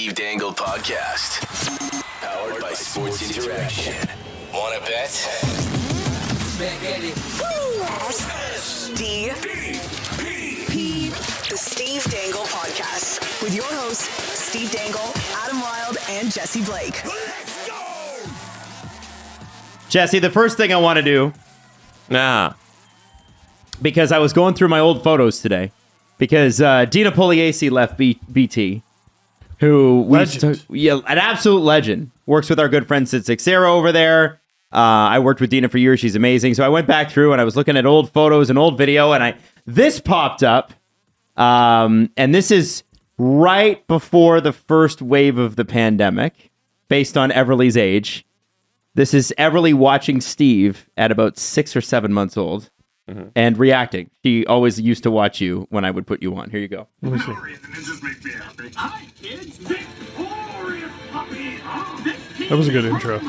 Steve Dangle Podcast. Powered by Sports Interaction. Wanna bet? SDP The Steve Dangle Podcast. With your hosts, Steve Dangle, Adam Wilde, and Jesse Blake. Let's go! Jesse, the first thing I want to do, because I was going through my old photos today, because Dina Pugliese left BT, who an absolute legend, works with our good friend Sid Sixera over there. I worked with Dina for years; she's amazing. So I went back through and I was looking at old photos and old video, and this popped up, and this is right before the first wave of the pandemic, based on Everly's age. This is Everly watching Steve at about 6 or 7 months old and reacting. She always used to watch you when I would put you on. Here you go. Let me see. That was a good intro.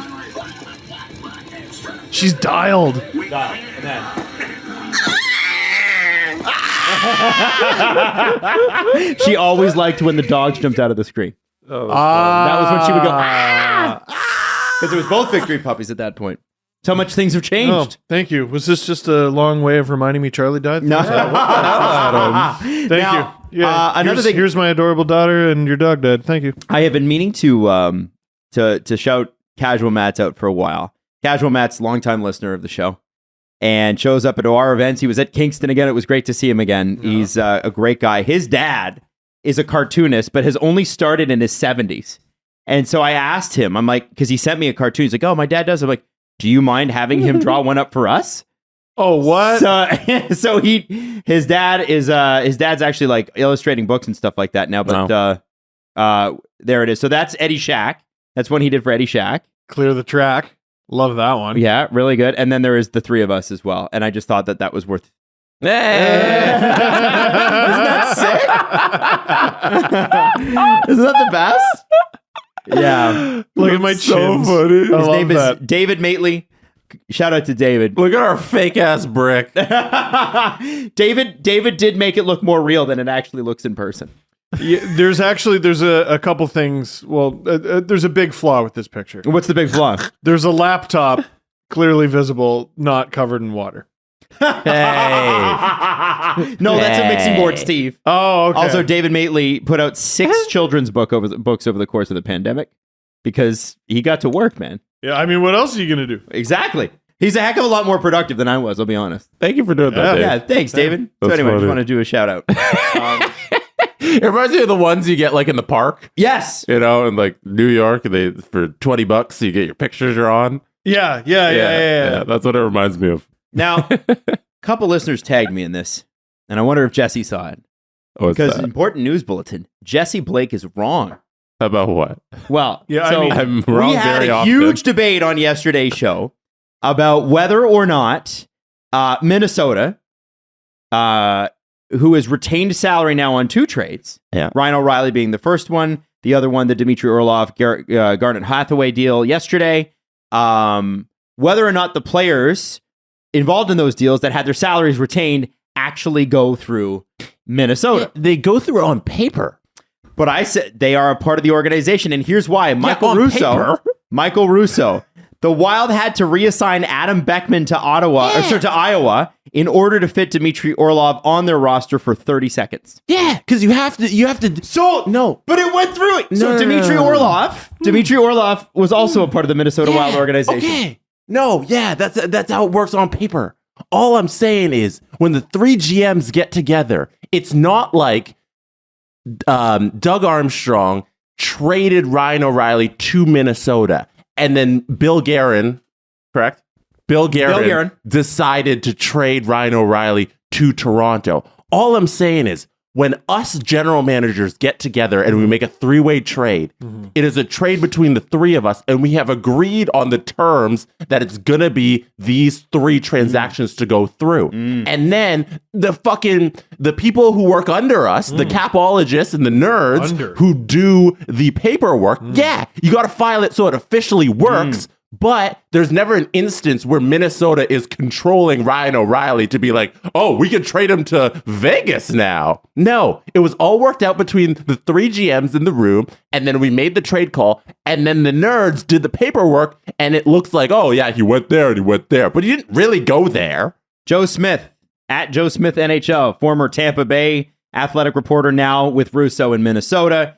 She's dialed. She always liked when the dogs jumped out of the screen. That was when she would go, because it was both victory puppies at that point. So much things have changed. Oh, thank you. Was this just a long way of reminding me Charlie died? No. Thank you. Yeah, another thing. Here's my adorable daughter, and your dog died. Thank you. I have been meaning to shout Casual Matt's out for a while. Casual Matt's longtime listener of the show and shows up at our events. He was at Kingston again. It was great to see him again. Yeah. He's a great guy. His dad is a cartoonist, but has only started in his 70s. And so I asked him, I'm like, because he sent me a cartoon. He's like, oh, my dad does. I'm like, do you mind having him draw one up for us? Oh, what? So his dad's actually like illustrating books and stuff like that now. But there it is. So that's Eddie Shack. That's one he did for Eddie Shack. Clear the track. Love that one. Yeah, really good. And then there is the three of us as well. And I just thought that was worth. Hey. Isn't that sick? Isn't that the best? Yeah. Look at my so chins. funny. His name is David Matley. Shout out to David. Look at our fake ass brick. David did make it look more real than it actually looks in person. Yeah, there's a couple things. Well, there's a big flaw with this picture. What's the big flaw? There's a laptop clearly visible, not covered in water. Hey. No, that's a mixing board, Steve. Oh, okay. Also, David Matley put out 6 children's books over the course of the pandemic because he got to work, man. Yeah, I mean, what else are you going to do? Exactly. He's a heck of a lot more productive than I was, I'll be honest. Thank you for doing that, Dave. Yeah, thanks, David. So anyway, I just want to do a shout out. It reminds me of the ones you get like in the park. Yes. You know, in like New York, they for $20 you get your pictures drawn. Yeah. That's what it reminds me of. Now, a couple listeners tagged me in this, and I wonder if Jesse saw it. Because important news bulletin, Jesse Blake is wrong. About what? Well, yeah, so I'm wrong we had very a often. huge debate on yesterday's show about whether or not Minnesota, who has retained salary now on 2 trades, Ryan O'Reilly being the first one, the other one, the Dmitry Orlov, Garnet Hathaway deal yesterday, whether or not the players involved in those deals that had their salaries retained actually go through Minnesota. They go through it on paper. But I said they are a part of the organization, and here's why. Michael Russo, the Wild had to reassign Adam Beckman to Iowa in order to fit Dmitry Orlov on their roster for 30 seconds. Yeah, because you have to. So no, but it went through it. So Dmitry Orlov was also a part of the Minnesota Wild organization. Okay. No, yeah, that's how it works on paper. All I'm saying is when the 3 GMs get together, it's not like Doug Armstrong traded Ryan O'Reilly to Minnesota and then Bill Guerin, correct? Bill Guerin decided to trade Ryan O'Reilly to Toronto. All I'm saying is when us general managers get together and we make a 3-way trade, it is a trade between the 3 of us, and we have agreed on the terms that it's going to be these 3 transactions to go through. And then the people who work under us, the capologists and the nerds who do the paperwork, you got to file it so it officially works But there's never an instance where Minnesota is controlling Ryan O'Reilly to be like, oh, we can trade him to Vegas now. No, it was all worked out between the 3 GMs in the room, and then we made the trade call, and then the nerds did the paperwork, and it looks like, oh, yeah, he went there and he went there. But he didn't really go there. Joe Smith, at Joe Smith NHL, former Tampa Bay athletic reporter, now with Russo in Minnesota.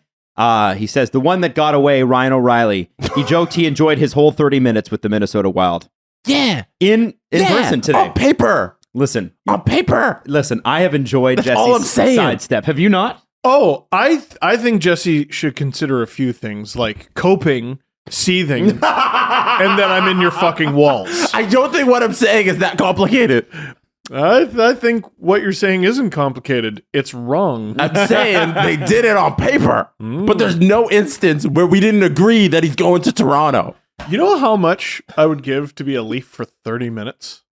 He says, the one that got away, Ryan O'Reilly, he joked he enjoyed his whole 30 minutes with the Minnesota Wild. Yeah. In person today. On paper. Listen. On paper. Llisten, I have enjoyed That's all I'm Jesse's saying. sidestep. Have you not? Oh, I think Jesse should consider a few things like coping, seething, and then I'm in your fucking walls. I don't think what I'm saying is that complicated. I think what you're saying isn't complicated. It's wrong. I'm saying they did it on paper, but there's no instance where we didn't agree that he's going to Toronto. You know how much I would give to be a Leaf for 30 minutes?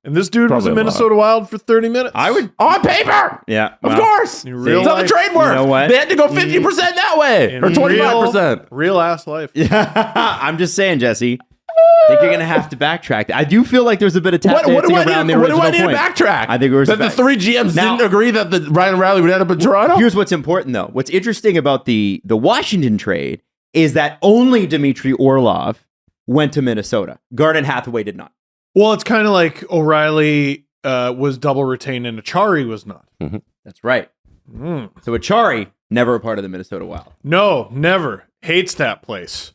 And this dude was Probably a a Minnesota Wild for 30 minutes? I would. On paper! Yeah. Of well, course! In real That's how the life, trade works. you know what? They had to go 50% that way, or 25%. Real ass life. I'm just saying, Jesse. I think you're going to have to backtrack. I do feel like there's a bit of tap dancing around the original What do I need to point. backtrack? I think it was that the 3 GMs didn't agree that the Ryan O'Reilly would end up in Toronto? Here's what's important, though. What's interesting about the Washington trade is that only Dmitry Orlov went to Minnesota. Garden Hathaway did not. Well, it's kind of like O'Reilly was double retained and Achari was not. Mm-hmm. That's right. So Achari, never a part of the Minnesota Wild. No, never. Hates that place.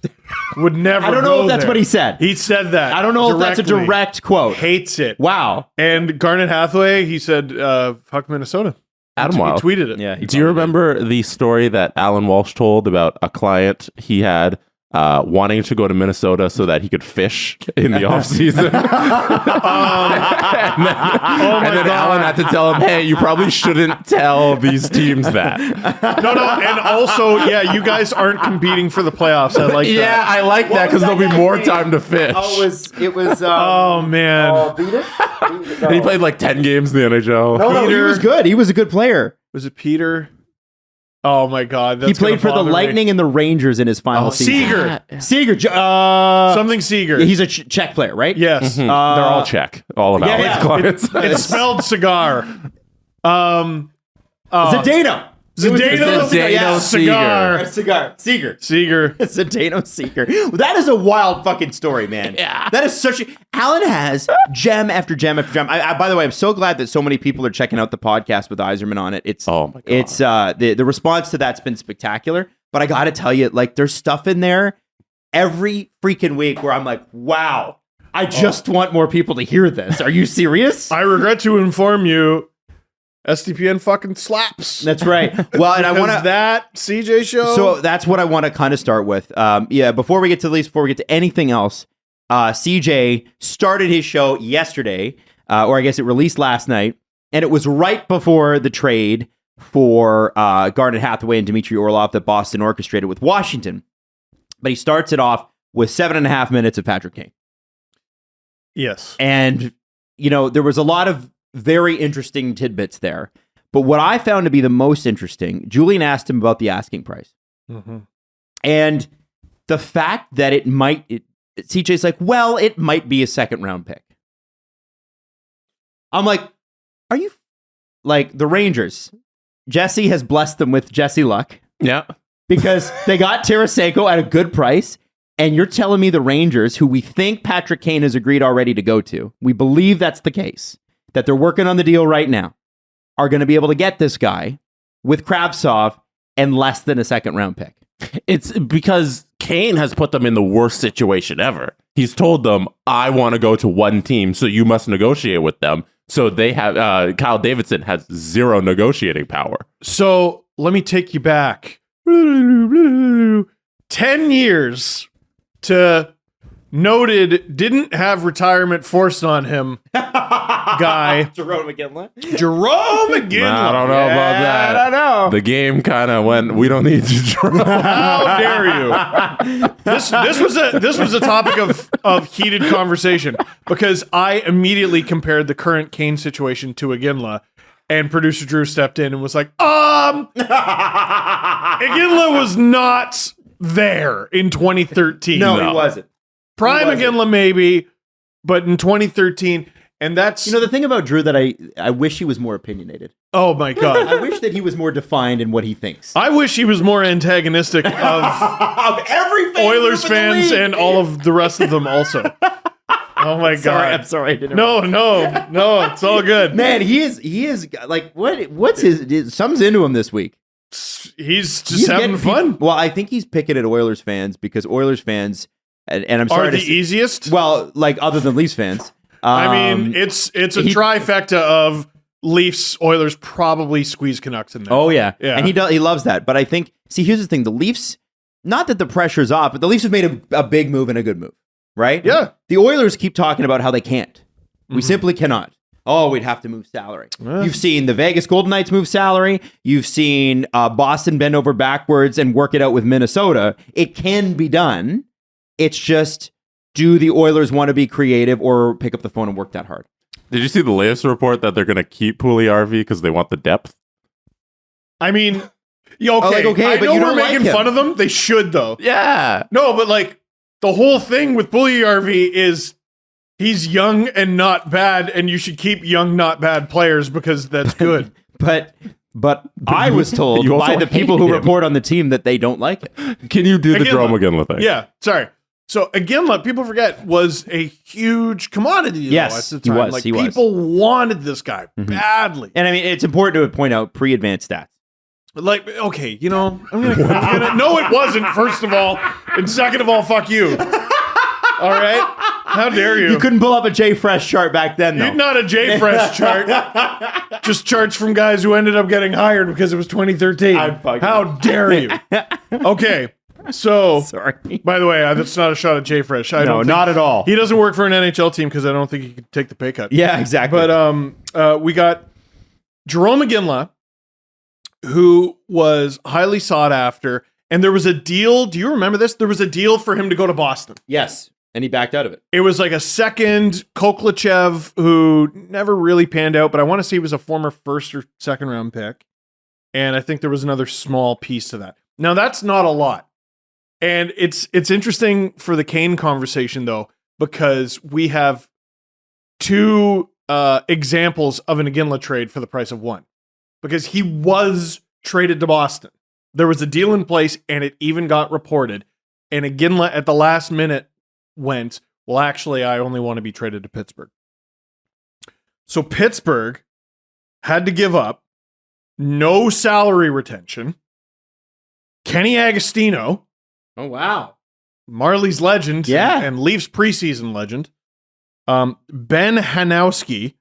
Would never I don't know go if that's there. what he said. He said that. I don't know if that's a directly. direct quote. Hates it. Wow. And Garnet Hathaway, he said, fuck Minnesota. Adam Wild. He tweeted it. Yeah. Do you remember the story that Alan Walsh told about a client he had wanting to go to Minnesota so that he could fish in the off season? and then Alan had to tell him, hey, you probably shouldn't tell these teams that. No, and also, yeah, you guys aren't competing for the playoffs. I like that. Yeah, I like that because there'll be more time to fish. It was. Oh, man. Beat it? And he played like 10 games in the NHL. No, he Peter. was good. He was a good player. Was it Peter? Oh, my God. That's He played for the gonna bother me. Lightning and the Rangers in his final season. Seager. Seager. Something Seager. He's a Czech player, right? Yes. They're all Czech. All of Alan's clients. It's spelled cigar. Zdeno. Zdeno cigar. Seager. Seager. Zdeno Seeker. That is a wild fucking story, man. Yeah. That is such a... Alan has gem after gem after gem. By the way, I'm so glad that so many people are checking out the podcast with Yzerman on it. It's, Oh my God. It's, the response to that's been spectacular. But I got to tell you, like, there's stuff in there every freaking week where I'm like, wow, I just want more people to hear this. Are you serious? I regret to inform you, SDPN fucking slaps. That's right. Well, and I want to... that CJ show. So that's what I want to kind of start with. Before we get to anything else, CJ started his show yesterday, or I guess it released last night, and it was right before the trade for Garnet Hathaway and Dmitry Orlov that Boston orchestrated with Washington. But he starts it off with 7.5 minutes of Patrick Kane. Yes. And, there was a lot of very interesting tidbits there. But what I found to be the most interesting, Julian asked him about the asking price. Mm-hmm. And the fact that CJ's like, well, it might be a second round pick. I'm like, are you like the Rangers? Jesse has blessed them with Jesse luck. Yeah. Because they got Tarasenko at a good price. And you're telling me the Rangers, who we think Patrick Kane has agreed already to go to, we believe that's the case, that they're working on the deal right now, are going to be able to get this guy with Kravtsov and less than a second round pick. It's because Kane has put them in the worst situation ever. He's told them, I want to go to one team, so you must negotiate with them. So they have, Kyle Davidson has zero negotiating power. So let me take you back 10 years to noted didn't have retirement forced on him guy Jerome McGinley. Jerome McGinley. I don't know about that. I don't know. The game kind of went, we don't need you, Jerome. How dare you? This was a topic of heated conversation because I immediately compared the current Kane situation to Iginla, and producer Drew stepped in and was like, Iginla was not there in 2013. No, he wasn't. Prime Iginla maybe, but in 2013, and that's the thing about Drew that I wish he was more opinionated. oh my god. I wish that he was more defined in what he thinks. I wish he was more antagonistic of Of every Oilers fans and all of the rest of them also. Oh my god. I'm sorry. I didn't No, it's all good. Man, he is like what's his something's into him this week. He's just having fun. Well, I think he's picking at Oilers fans because Oilers fans and I'm sorry Are the easiest? Well, like other than Leafs fans. I mean, it's a trifecta of Leafs, Oilers, probably squeeze Canucks in there. Oh yeah. Yeah. And he loves that. But I think here's the thing, the Leafs, not that the pressure's off, but the Leafs have made a big move and a good move, right? Yeah. The Oilers keep talking about how they can't. We simply cannot. Oh, we'd have to move salary. You've seen the Vegas Golden Knights move salary. You've seen Boston bend over backwards and work it out with Minnesota. It can be done. It's just, do the Oilers want to be creative or pick up the phone and work that hard? Did you see the latest report that they're going to keep Puljujärvi because they want the depth? I mean, okay, okay, I but know you we're don't like making him. fun of them. They should, though. Yeah. No, but like, the whole thing with Puljujärvi is he's young and not bad, and you should keep young, not bad players because that's good. But I was told You also by the people hate who him. report on the team that they don't like it. Can you do the Iginla. Jarome Iginla thing? Yeah, sorry. So Iginla, people forget, was a huge commodity. Yes, at the he time. was, Like he was. people wanted this guy badly. And I mean, it's important to point out pre-advanced stats. Like, okay, I'm gonna. No, it wasn't. First of all, and second of all, fuck you. All right, how dare you? You couldn't pull up a J Fresh chart back then, though. Not a JFresh chart. Just charts from guys who ended up getting hired because it was 2013. I'm bugging. How dare you? Okay, so Sorry. by the way, that's not a shot at JFresh. I No, don't think- not at all. He doesn't work for an NHL team because I don't think he could take the pay cut. Yeah, exactly. But we got Jarome Iginla, who was highly sought after, and there was a deal. Do you remember this? There was a deal for him to go to Boston. yes, and he backed out of it. It was like a second Koklachev who never really panned out, but I want to say he was a former first or second round pick. And I think there was another small piece to that. Now that's not a lot. And it's interesting for the Kane conversation though, because we have two examples of an Iginla trade for the price of one. Because he was traded to Boston. There was a deal in place and it even got reported. And Iginla at the last minute went, well, actually, I only want to be traded to Pittsburgh. So Pittsburgh had to give up no salary retention. Kenny Agostino, Oh, wow. Marley's legend, Yeah. and Leafs preseason legend, Ben Hanowski,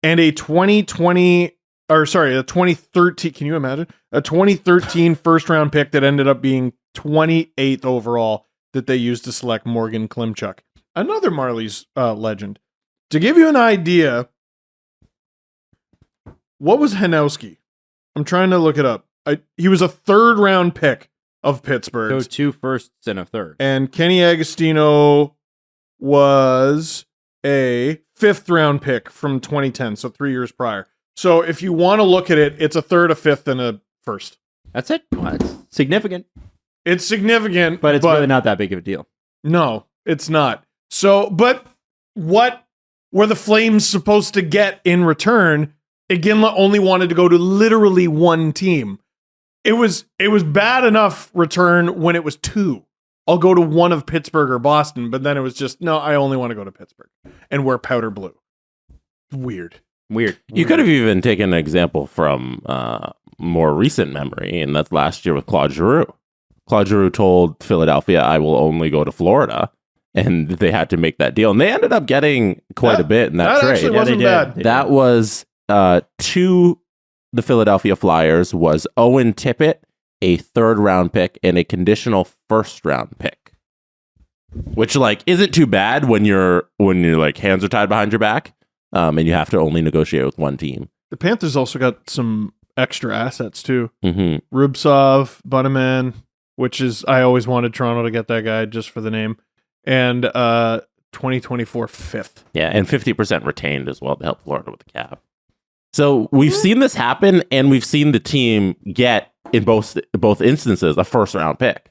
and a 2013, can you imagine? A 2013 first round pick that ended up being 28th overall that they used to select Morgan Klimchuk, another Marley's legend. To give you an idea, what was Hanowski? I'm trying to look it up. He was a third round pick of Pittsburgh. So 2 firsts and a third. And Kenny Agostino was a 5th round pick from 2010, so 3 years prior. So if you want to look at it, it's a third, a fifth, and a first. That's it. Well, it's significant, It's significant, but it's really not that big of a deal. No, it's not. So, but what were the Flames supposed to get in return? Iginla only wanted to go to literally one team. It was bad enough return when it was 2. I'll go to one of Pittsburgh or Boston, but then it was just, no, I only want to go to Pittsburgh and wear powder blue. Weird. You could have even taken an example from more recent memory, and that's last year with Claude Giroux. Claude Giroux told Philadelphia, I will only go to Florida, and they had to make that deal. And they ended up getting quite a bit in that trade. Actually wasn't bad. That was to the Philadelphia Flyers was Owen Tippett, a 3rd round pick, and a conditional 1st round pick. Which isn't too bad when your hands are tied behind your back. And you have to only negotiate with one team. The Panthers also got some extra assets too. Mm-hmm. Rubtsov, Bunneman, which is, I always wanted Toronto to get that guy just for the name. And 2024 5th. Yeah, and 50% retained as well to help Florida with the cap. So we've seen this happen, and we've seen the team get, in both instances, a 1st round pick.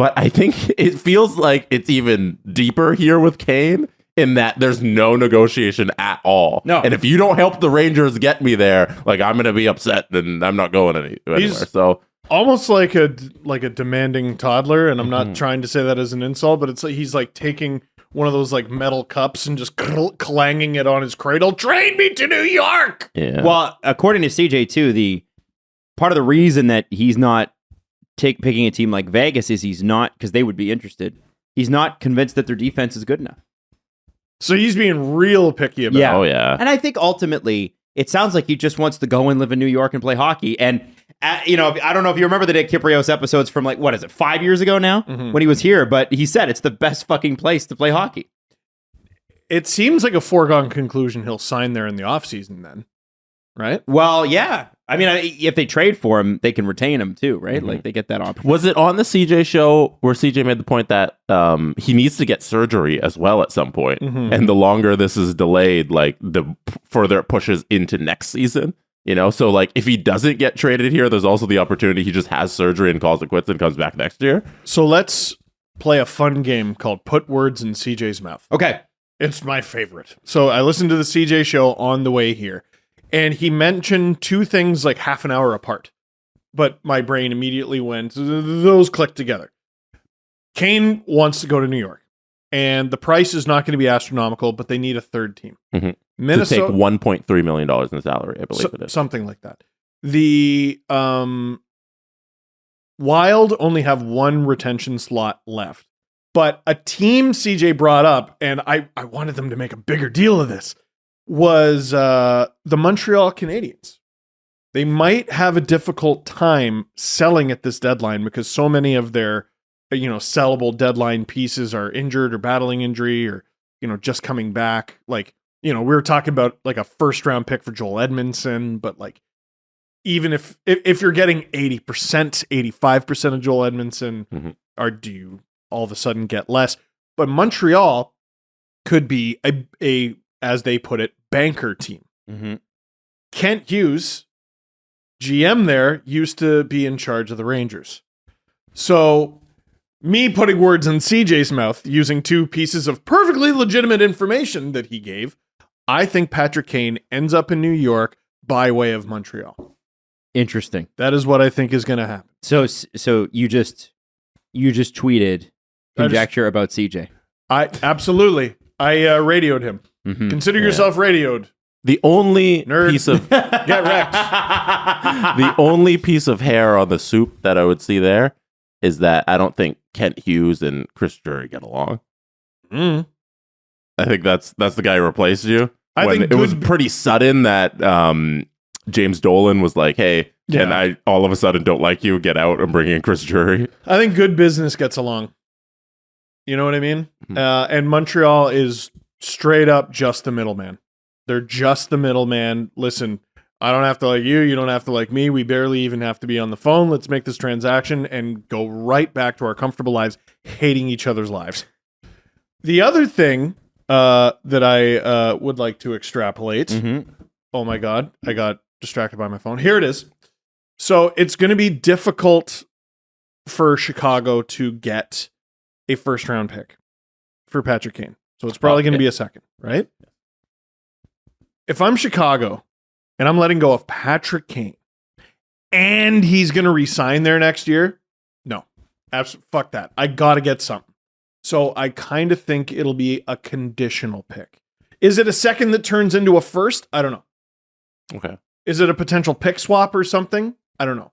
But I think it feels like it's even deeper here with Kane in that there's no negotiation at all. No. And if you don't help the Rangers get me there, like I'm going to be upset and I'm not going anywhere. So almost like a demanding toddler, and I'm not trying to say that as an insult, but it's like he's like taking one of those like metal cups and just clanging it on his cradle. Trade me to New York. yeah. Well, according to CJ too, the part of the reason that he's not picking a team like Vegas is he's not, because they would be interested. He's not convinced that their defense is good enough. So he's being real picky about it. Oh yeah. And I think ultimately, it sounds like he just wants to go and live in New York and play hockey. And, I don't know if you remember the Nick Kiprios episodes from 5 years ago now when he was here, but he said it's the best fucking place to play hockey. It seems like a foregone conclusion he'll sign there in the offseason then, right? Well, yeah. I mean, if they trade for him, they can retain him too, right? Like they get that option. Was it on the CJ show where CJ made the point that he needs to get surgery as well at some point? And the longer this is delayed, like the further it pushes into next season, So like if he doesn't get traded here, there's also the opportunity he just has surgery and calls it quits and comes back next year. So let's play a fun game called Put Words in CJ's Mouth. Okay. It's my favorite. So I listened to the CJ show on the way here, and he mentioned two things like half an hour apart. But my brain immediately went, those clicked together. Kane wants to go to New York, and the price is not going to be astronomical, but they need a third team. Minnesota, to take $1.3 million in salary, I believe it is. Something like that. The Wild only have one retention slot left. But a team CJ brought up, and I wanted them to make a bigger deal of this, was the Montreal Canadiens. They might have a difficult time selling at this deadline because so many of their sellable deadline pieces are injured or battling injury or just coming back. Like, we were talking about like a first round pick for Joel Edmondson, but like even if you're getting 80%, 85% of Joel Edmondson, do you all of a sudden get less? But Montreal could be a as they put it, banker team. Kent Hughes, GM there, used to be in charge of the Rangers. So me putting words in CJ's mouth using two pieces of perfectly legitimate information that he gave, I think Patrick Kane ends up in New York by way of Montreal. Interesting. That is what I think is going to happen. So you just tweeted conjecture about CJ. Absolutely. I radioed him. Consider yourself radioed. The only Nerd. piece of Get wrecked. the only piece of hair on the soup that I would see there is that I don't think Kent Hughes and Chris Drury get along. I think that's the guy who replaced you. I think it was pretty sudden that James Dolan was like, "Hey, can I all of a sudden don't like you? Get out and bring in Chris Drury." I think good business gets along. You know what I mean? And Montreal is straight up just the middleman. They're just the middleman. Listen, I don't have to like you. You don't have to like me. We barely even have to be on the phone. Let's make this transaction and go right back to our comfortable lives, hating each other's lives. The other thing that I would like to extrapolate. Oh my God, I got distracted by my phone. Here it is. So it's going to be difficult for Chicago to get a first round pick for Patrick Kane. So it's probably going to be a second, right? If I'm Chicago and I'm letting go of Patrick Kane and he's going to resign there next year, no, absolutely, fuck that. I got to get something. So I kind of think it'll be a conditional pick. Is it a second that turns into a first? I don't know. Okay. Is it a potential pick swap or something? I don't know.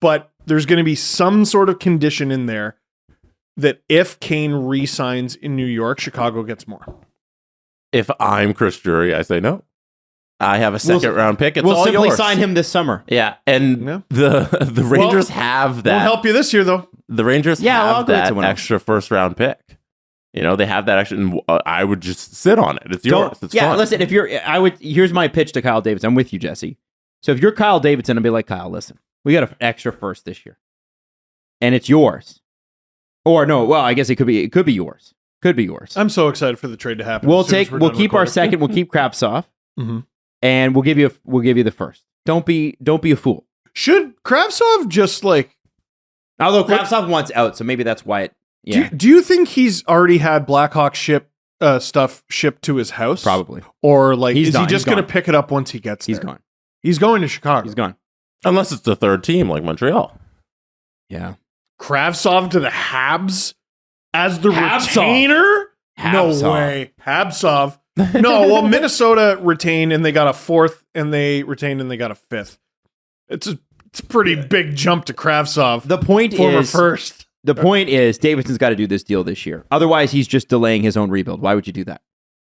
But there's going to be some sort of condition in there that if Kane re-signs in New York, Chicago gets more. If I'm Chris Drury, I say no. I have a second round pick. It's we'll all simply yours. sign him this summer. Yeah, and the Rangers have that. Won't help you this year, though. The Rangers I'll have agree with that someone else. extra first round pick. They have that extra. And I would just sit on it. It's yours. It's fun. Listen. Here's my pitch to Kyle Davidson. I'm with you, Jesse. So if you're Kyle Davidson, I'd be like, Kyle, listen, we got an extra first this year, and it's yours. Or no, well, I guess it could be yours. Could be yours. I'm so excited for the trade to happen. We'll keep our second. We'll keep Kravtsov, and we'll give you the first. Don't be a fool. Should Kravtsov just like Although Kravtsov wants out, so maybe that's why it. Yeah, Do you think he's already had Blackhawk stuff shipped to his house? probably. Or like, He's is done. he just He's going to gone. pick it up once he gets He's there? gone. He's going to Chicago. He's gone. Unless it's the third team like Montreal. Yeah. Kravtsov to the Habs as the Habsov. retainer? No Habsov. way. Habsov. No, well, Minnesota retained and they got a 4th, and they retained and they got a 5th. It's a pretty big jump to Kravtsov. The point former is, first. the point is, Davidson's got to do this deal this year. Otherwise, he's just delaying his own rebuild. Why would you do that?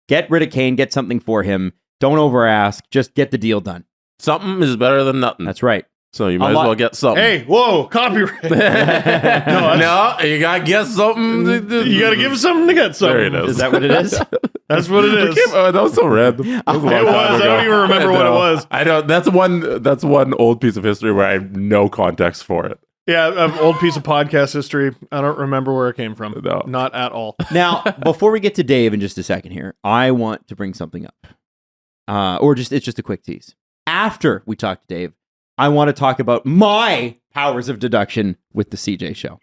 Get rid of Kane. Get something for him. Don't over ask. Just get the deal done. Something is better than nothing. That's right. So you might as well get something. Hey, whoa, copyright. No, you gotta get something. You got to give something to get something. There it is. Is that what it is? That's what it is. That was so random. It was. I don't even remember what it was. I don't. That's one old piece of history where I have no context for it. Yeah, an old piece of podcast history. I don't remember where it came from. No. Not at all. Now, before we get to Dave in just a second here, I want to bring something up. It's just a quick tease. After we talk to Dave, I want to talk about my powers of deduction with the CJ show.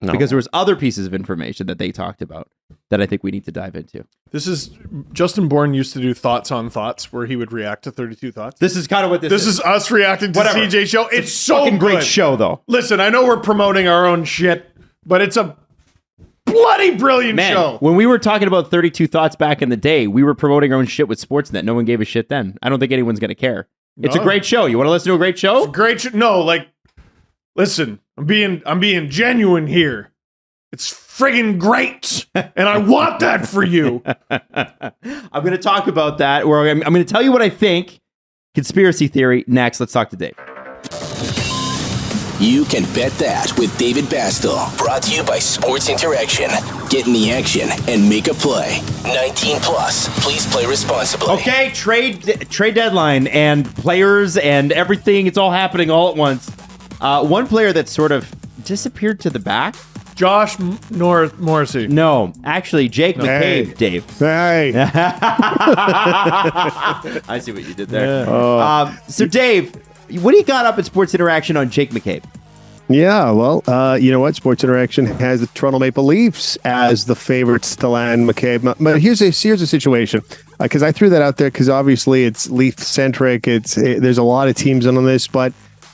No. Because there was other pieces of information that they talked about that I think we need to dive into. This is Justin Bourne used to do Thoughts on Thoughts, where he would react to 32 Thoughts. This is kind of what this This is us reacting to Whatever. CJ show. It's so fucking good. great show, though. Listen, I know we're promoting our own shit, but it's a bloody brilliant Man, show. when we were talking about 32 Thoughts back in the day, we were promoting our own shit with Sportsnet. No one gave a shit then. I don't think anyone's going to care. It's a No. great show. You want to listen to a great show? Great show. No, like, listen, I'm being genuine here. It's friggin' great, and I want that for you. I'm going to talk about that. Or I'm going to tell you what I think. Conspiracy theory. Next, let's talk to Dave. You can bet that with David Bastel. Brought to you by Sports Interaction. Get in the action and make a play. 19 plus. Please play responsibly. Okay, trade deadline and players and everything. It's all happening all at once. One player that sort of disappeared to the back. Josh Morrissey. No, actually, Jake McCabe, Hey. Dave. Hey. I see what you did there. So, Dave, what do you got up at Sports Interaction on Jake McCabe? Yeah, well, you know what? Sports Interaction has the Toronto Maple Leafs as the favorites to land McCabe. But here's a situation, because I threw that out there because obviously it's Leaf-centric. There's a lot of teams in on this, but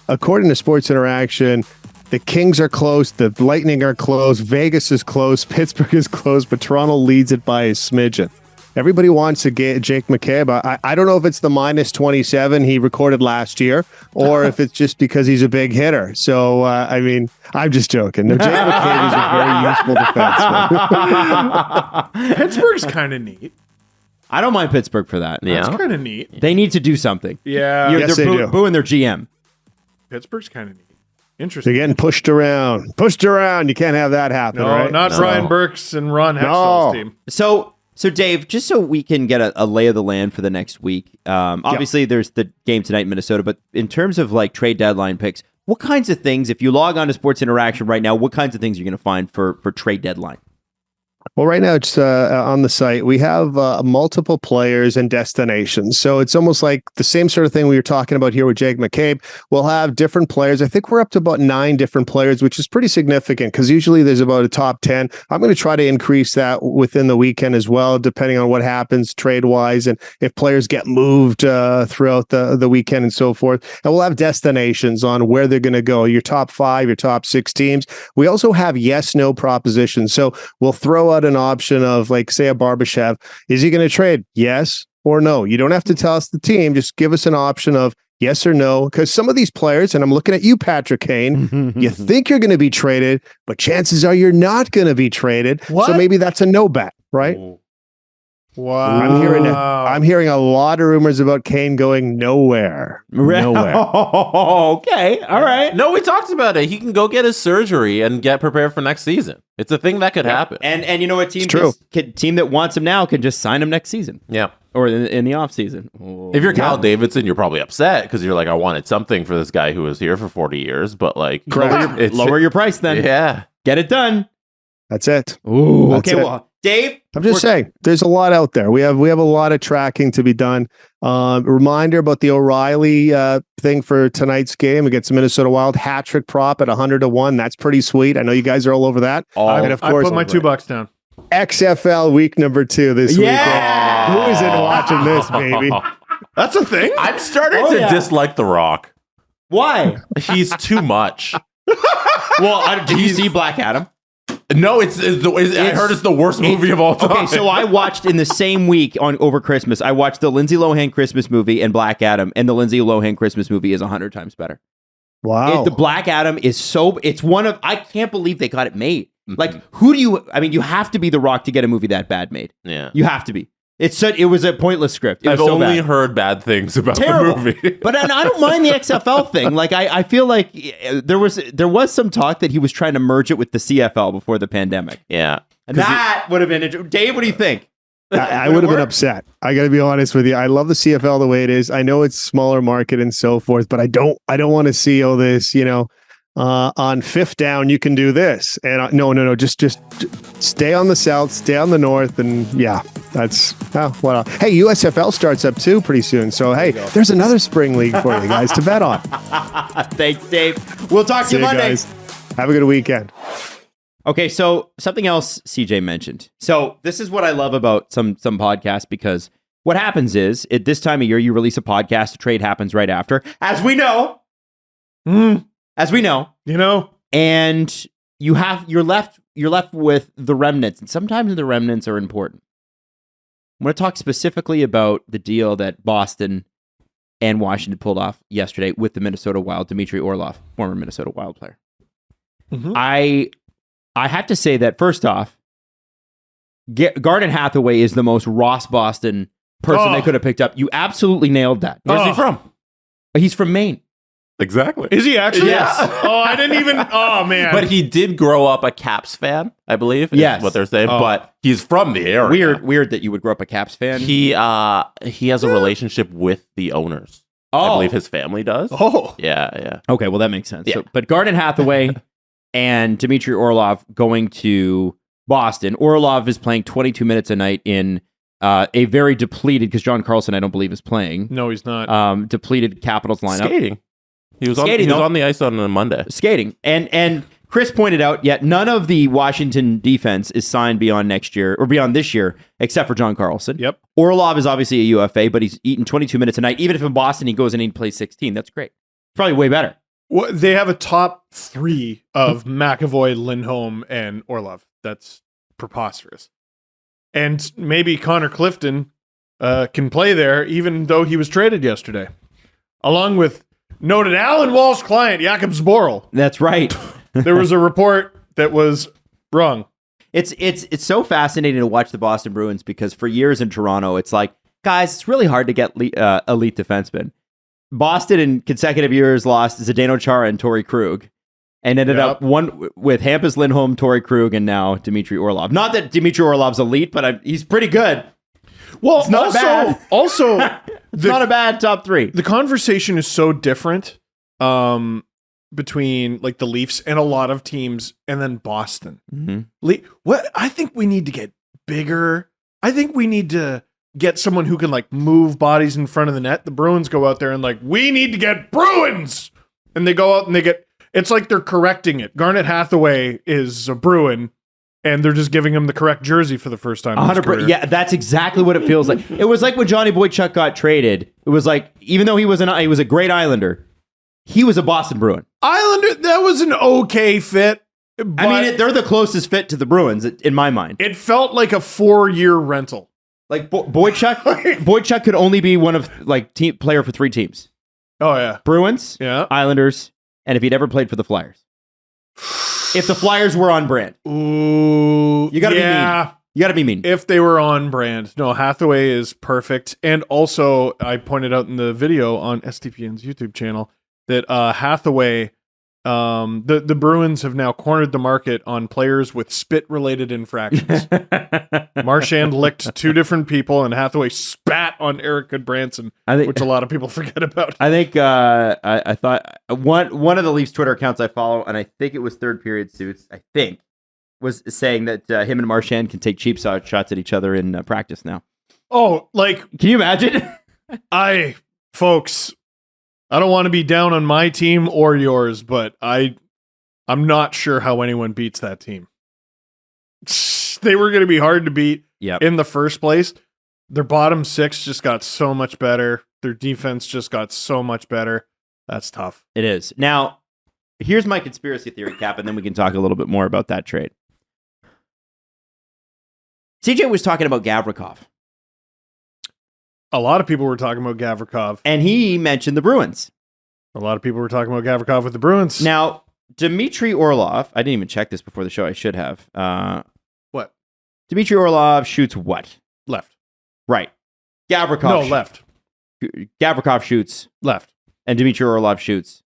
according to Sports Interaction, the Kings are close, the Lightning are close, Vegas is close, Pittsburgh is close, but Toronto leads it by a smidgen. Everybody wants to get Jake McCabe. I don't know if it's the minus 27 he recorded last year or if it's just because he's a big hitter. So, I mean, I'm just joking. No, Jake McCabe is a very useful defenseman. Pittsburgh's kind of neat. I don't mind Pittsburgh for that. It's kind of neat. They need to do something. Yeah. Yes, they're they do. booing their GM. Pittsburgh's kind of neat. Interesting. They're getting pushed around. You can't have that happen, No, right? not Brian Burks and Ron Hextall's team. So Dave, just so we can get a lay of the land for the next week, obviously there's the game tonight in Minnesota, but in terms of like trade deadline picks, what kinds of things, if you log on to Sports Interaction right now, what kinds of things are you going to find for trade deadline? Well, right now it's on the site. We have multiple players and destinations. So it's almost like the same sort of thing we were talking about here with Jake McCabe. We'll have different players. I think we're up to about 9 different players, which is pretty significant because usually there's about a top 10. I'm going to try to increase that within the weekend as well, depending on what happens trade-wise and if players get moved throughout the weekend and so forth. And we'll have destinations on where they're going to go, your top 5, your top 6 teams. We also have yes-no propositions. So we'll throw out an option of, like, say a Barbashev. Is he going to trade? Yes or no? You don't have to tell us the team. Just give us an option of yes or no. Because some of these players, and I'm looking at you, Patrick Kane, you think you're going to be traded, but chances are you're not going to be traded. What? So maybe that's a no bet, right? Wow. I'm hearing a lot of rumors about Kane going nowhere. Nowhere. Okay, all right. No, we talked about it. He can go get his surgery and get prepared for next season. It's a thing that could happen. And you know what? Team that wants him now can just sign him next season. Yeah. Or in the off season. If you're Cal Davidson, you're probably upset because you're like, I wanted something for this guy who was here for 40 years, but like, lower your price then. Yeah. Get it done. That's it. Ooh, That's okay. it. Well, Dave? I'm just saying, there's a lot out there. We have a lot of tracking to be done. Reminder about the O'Reilly thing for tonight's game against the Minnesota Wild. Hat trick prop at 100-1. That's pretty sweet. I know you guys are all over that. And of course, I put my $2 down. XFL week number 2 this weekend. Who isn't watching this, baby? That's a thing. I'm starting to dislike The Rock. Why? He's too much. Well, did you see Black Adam? No, I heard it's the worst movie of all time. Okay, so I watched in the same week over Christmas. I watched the Lindsay Lohan Christmas movie and Black Adam, and the Lindsay Lohan Christmas movie is 100 times better. Wow. The Black Adam is I can't believe they got it made. Mm-hmm. Like, you have to be The Rock to get a movie that bad made. Yeah. You have to be. It was a pointless script. I've only heard bad things about the movie. But I don't mind the XFL thing. Like, I feel like there was some talk that he was trying to merge it with the CFL before the pandemic. Yeah. And that would have been interesting. Dave, what do you think? I would have been upset. I got to be honest with you. I love the CFL the way it is. I know it's smaller market and so forth, but I don't want to see all this, on fifth down, you can do this. And no, just stay on the south, stay on the north. And yeah, that's, well, hey, USFL starts up too pretty soon. So, hey, there's another spring league for you guys to bet on. Thanks, Dave. We'll talk to you Monday. Guys. Have a good weekend. Okay, so something else CJ mentioned. So this is what I love about some podcasts, because what happens is at this time of year, you release a podcast, a trade happens right after, as we know. And you're left with the remnants, and sometimes the remnants are important. I'm going to talk specifically about the deal that Boston and Washington pulled off yesterday with the Minnesota Wild, Dmitry Orlov, former Minnesota Wild player. Mm-hmm. I have to say that, first off, Garnet Hathaway is the most Ross Boston person they could have picked up. You absolutely nailed that. Where's he from? He's from Maine. Exactly. Is he actually? Yes. I didn't even. Oh, man. But he did grow up a Caps fan, I believe. Yes. Is what they're saying. But he's from the area. Weird that you would grow up a Caps fan. He has a relationship with the owners. I believe his family does. Oh. Yeah. Okay, well, that makes sense. Yeah. So, but Garnet Hathaway and Dmitry Orlov going to Boston. Orlov is playing 22 minutes a night in a very depleted, because John Carlson, I don't believe, is playing. No, he's not. Depleted Capitals lineup. Skating. He was Skating, on the ice on a Monday. Skating. And Chris pointed out, yet none of the Washington defense is signed beyond next year, or beyond this year, except for John Carlson. Yep. Orlov is obviously a UFA, but he's eating 22 minutes a night. Even if in Boston he goes in and he plays 16, that's great. Probably way better. Well, they have a top 3 of McAvoy, Lindholm, and Orlov. That's preposterous. And maybe Connor Clifton can play there, even though he was traded yesterday, along with noted Alan Walsh client Jakob Zboril. That's right. There was a report that was wrong. It's so fascinating to watch the Boston Bruins, because for years in Toronto, it's like, guys, it's really hard to get elite defensemen. Boston in consecutive years lost Zdeno Chara and Torrey Krug, and ended up one with Hampus Lindholm, Torrey Krug, and now Dmitry Orlov. Not that Dmitry Orlov's elite, but he's pretty good. Well, it's not bad. Also, it's not a bad top 3. The conversation is so different between like the Leafs and a lot of teams, and then Boston. Mm-hmm. What I think we need to get bigger. I think we need to get someone who can like move bodies in front of the net. The Bruins go out there and like, we need to get Bruins, and they go out and they get. It's like they're correcting it. Garnet Hathaway is a Bruin, and they're just giving him the correct jersey for the first time. 100%. Yeah, that's exactly what it feels like. It was like when Johnny Boychuk got traded. It was like, even though he was a great Islander, he was a Boston Bruin. Islander, that was an okay fit. I mean, they're the closest fit to the Bruins in my mind. It felt like a 4-year rental. Like Boychuk could only be one of like player for 3 teams. Oh yeah, Bruins, Islanders, and if he'd ever played for the Flyers. If the Flyers were on brand. Ooh, you gotta be mean. You gotta be mean. If they were on brand. No, Hathaway is perfect. And also, I pointed out in the video on SDPN's YouTube channel that Hathaway, the Bruins have now cornered the market on players with spit-related infractions. Marchand licked 2 different people, and Hathaway spat on Eric Goodbranson, which a lot of people forget about. I think I thought one of the Leafs Twitter accounts I follow, and I think it was Third Period Suits, I think, was saying that him and Marchand can take cheap shots at each other in practice now. Oh, like, Can you imagine? folks, I don't want to be down on my team or yours, but I'm not sure how anyone beats that team. They were going to be hard to beat in the first place. Their bottom six just got so much better. Their defense just got so much better. That's tough. It is. Now, here's my conspiracy theory, Cap, and then we can talk a little bit more about that trade. CJ was talking about Gavrikov. A lot of people were talking about Gavrikov. And he mentioned the Bruins. A lot of people were talking about Gavrikov with the Bruins. Now, Dmitry Orlov, I didn't even check this before the show. I should have. What? Dmitry Orlov shoots what? Left. Right. Gavrikov. No, left. Gavrikov shoots. Left. And Dmitry Orlov shoots.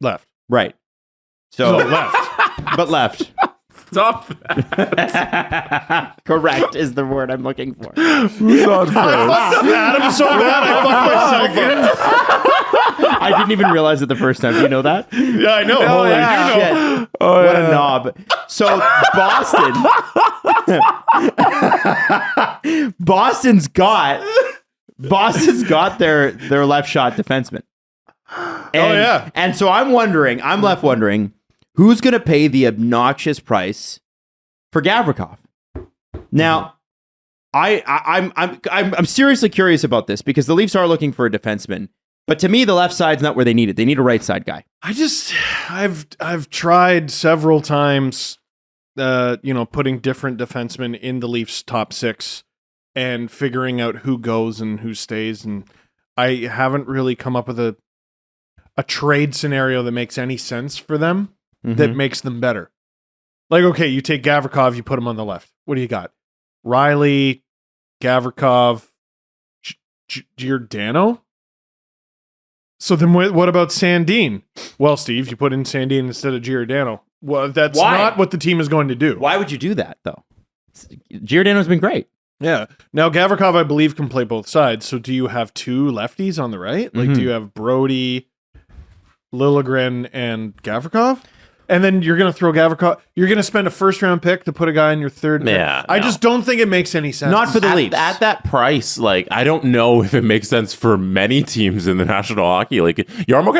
Left. Right. So No, left. But left. Stop. Correct is the word I'm looking for. Who's on first? I fucked up Adam so bad I fucked myself up. I didn't even realize it the first time. Do you know that? Yeah, I know. Holy You know. shit. What a knob. So Boston's got their left shot defenseman. And so I'm left wondering who's going to pay the obnoxious price for Gavrikov. Now, I'm seriously curious about this because the Leafs are looking for a defenseman. But to me, the left side's not where they need it. They need a right side guy. I've tried several times, putting different defensemen in the Leafs top six and figuring out who goes and who stays. And I haven't really come up with a trade scenario that makes any sense for them that makes them better. Like, okay, you take Gavrikov, you put him on the left. What do you got? Riley, Gavrikov, Giordano? So then what about Sandin? Well, Steve, you put in Sandin instead of Giordano. Well, that's not what the team is going to do. Why would you do that, though? Giordano's been great. Yeah. Now, Gavrikov, I believe, can play both sides. So do you have two lefties on the right? Like, do you have Brody, Liljegren, and Gavrikov? And then you're going to throw Gavrikov. You're going to spend a first-round pick to put a guy in your third pick. Yeah, I just don't think it makes any sense. Not for the Leafs. At that price, like, I don't know if it makes sense for many teams in the National Hockey League. Jarmo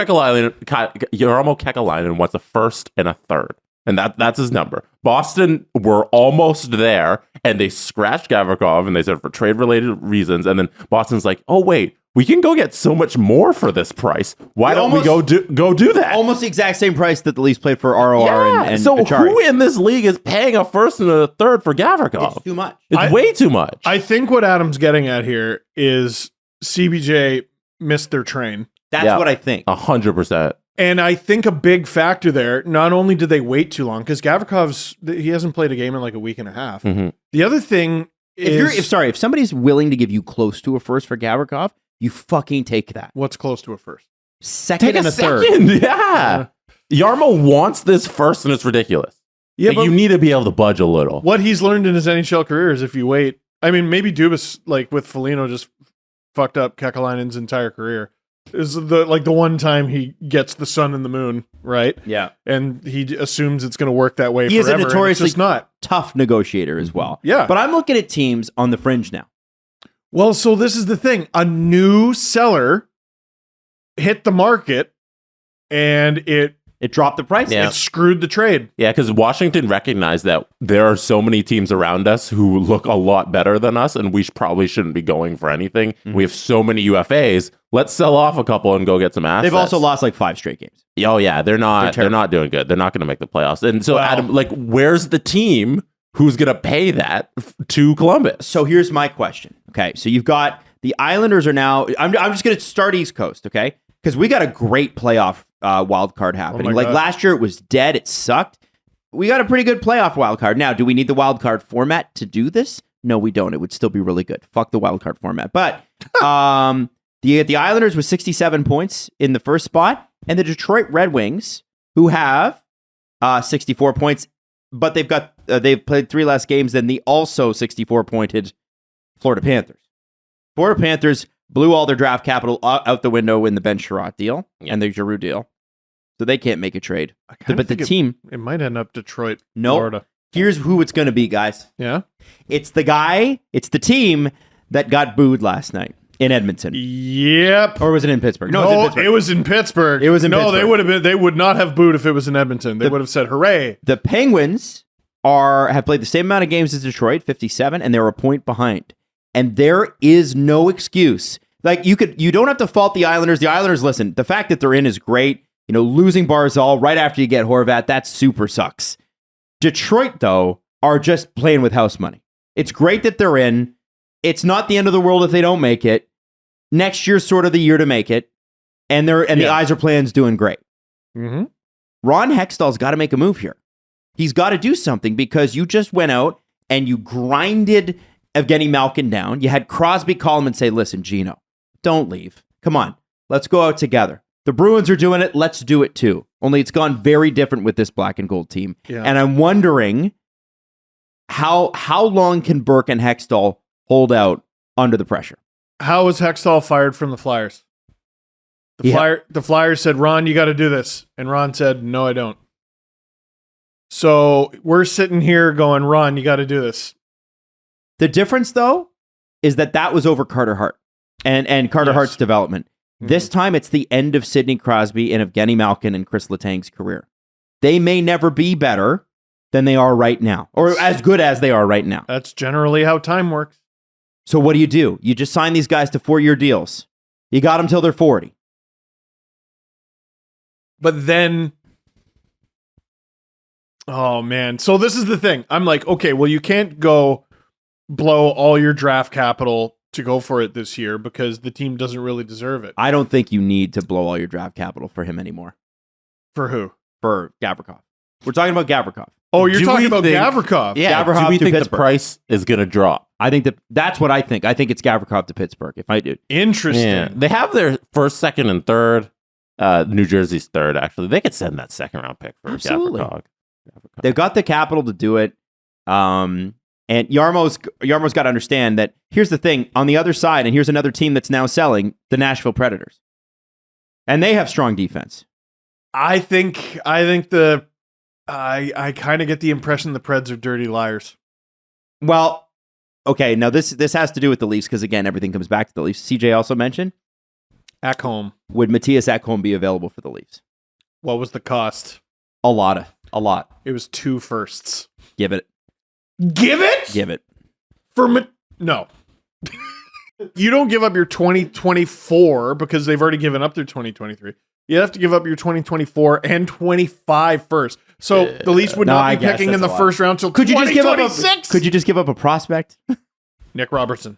Kekalainen wants a first and a third. And that's his number. Boston were almost there, and they scratched Gavrikov, and they said for trade-related reasons. And then Boston's like, oh, wait, we can go get so much more for this price. Why don't we go do that? Almost the exact same price that the Leafs played for ROR and so Achari. who in this league is paying a first and a third for Gavrikov? It's too much. It's way too much. I think what Adam's getting at here is CBJ missed their train. That's what I think. 100%. And I think a big factor there, not only did they wait too long, because he hasn't played a game in like a week and a half. The other thing is... If somebody's willing to give you close to a first for Gavrikov, you fucking take that. What's close to a first? Second Take and a a third. second. Yeah. Yarmo wants this first, and it's ridiculous. Yeah, but you need to be able to budge a little. What he's learned in his NHL career is if you wait... I mean, maybe Dubas, like with Foligno, just fucked up Kekalainen's entire career. Is the one time he gets the sun and the moon, right? Yeah. And he assumes it's going to work that way He forever. is a notoriously not. tough negotiator as well. Yeah. But I'm looking at teams on the fringe now. Well, so this is the thing. A new seller hit the market and it dropped the price. Yeah. It screwed the trade. Yeah, because Washington recognized that there are so many teams around us who look a lot better than us, and we probably shouldn't be going for anything. We have so many UFAs. Let's sell off a couple and go get some assets. They've also lost like 5 straight games. Oh yeah, they're not doing good. They're not going to make the playoffs. And so, Well- Adam, like, where's the team who's going to pay that to Columbus? So here's my question. Okay, so you've got the Islanders are now. I'm just going to start East Coast, okay? Because we got a great playoff wild card happening. my Like God. last year, it was dead. It sucked. We got a pretty good playoff wild card. Now, do we need the wild card format to do this? No, we don't. It would still be really good. Fuck the wild card format. But the Islanders with 67 points in the first spot, and the Detroit Red Wings, who have 64 points, but they've played 3 less games than the also 64-pointed Florida Panthers. Florida Panthers blew all their draft capital out the window in the Ben Sherratt deal and the Giroux deal. So they can't make a trade. But the team... It might end up Detroit, No. Florida. Here's who it's going to be, guys. Yeah. It's the team that got booed last night in Edmonton. Yep. Or was it in Pittsburgh? No, it was in Pittsburgh. It was in Pittsburgh. They would not have booed if it was in Edmonton. They would have said, hooray. The Penguins have played the same amount of games as Detroit, 57, and they're a point behind. And there is no excuse. Like you don't have to fault the Islanders. The Islanders, listen, the fact that they're in is great. Losing Barzal right after you get Horvat, that super sucks. Detroit, though, are just playing with house money. It's great that they're in. It's not the end of the world if they don't make it. Next year's sort of the year to make it. And the Yzerplan's doing great. Mm-hmm. Ron Hextall's got to make a move here. He's got to do something because you just went out and you grinded Evgeny Malkin down. You had Crosby call him and say, listen, Gino, don't leave. Come on, let's go out together. The Bruins are doing it. Let's do it too. Only it's gone very different with this black and gold team. Yeah. And I'm wondering how long can Burke and Hextall hold out under the pressure? How was Hextall fired from the Flyers? The Flyers said, Ron, you got to do this. And Ron said, no, I don't. So we're sitting here going, Ron, you got to do this. The difference, though, is that was over Carter Hart and Carter Hart's development. This time, it's the end of Sidney Crosby and Evgeny Malkin and Chris Letang's career. They may never be better than they are right now, or as good as they are right now. That's generally how time works. So what do? You just sign these guys to 4-year deals. You got them till they're 40. But then, oh man. So this is the thing. I'm like, okay, well, you can't go blow all your draft capital to go for it this year because the team doesn't really deserve it. I don't think you need to blow all your draft capital for him anymore. For who? For Gavrikov. We're talking about Gavrikov. Oh, you're talking about Gavrikov. Yeah, Gavrikov do we to think Pittsburgh. the price is going to drop? I think that's what I think. I think it's Gavrikov to Pittsburgh. If I do, interesting. Yeah. They have their first, second, and third. New Jersey's third. Actually, they could send that second round pick for Gavrikov. They've got the capital to do it. And Yarmo's got to understand that here's the thing on the other side, and here's another team that's now selling, the Nashville Predators. And they have strong defense. I kind of get the impression the Preds are dirty liars. Well, okay, now this has to do with the Leafs because again, everything comes back to the Leafs. CJ also mentioned Ekholm. Would Matthias Ekholm be available for the Leafs? What was the cost? A lot. It was 2 firsts. Give it. Give it? Give it. No. You don't give up your 2024 because they've already given up their 2023. You have to give up your 2024 and 25 first. So the Leafs would not be picking in the first round till 2026. Could you just give up a prospect? Nick Robertson.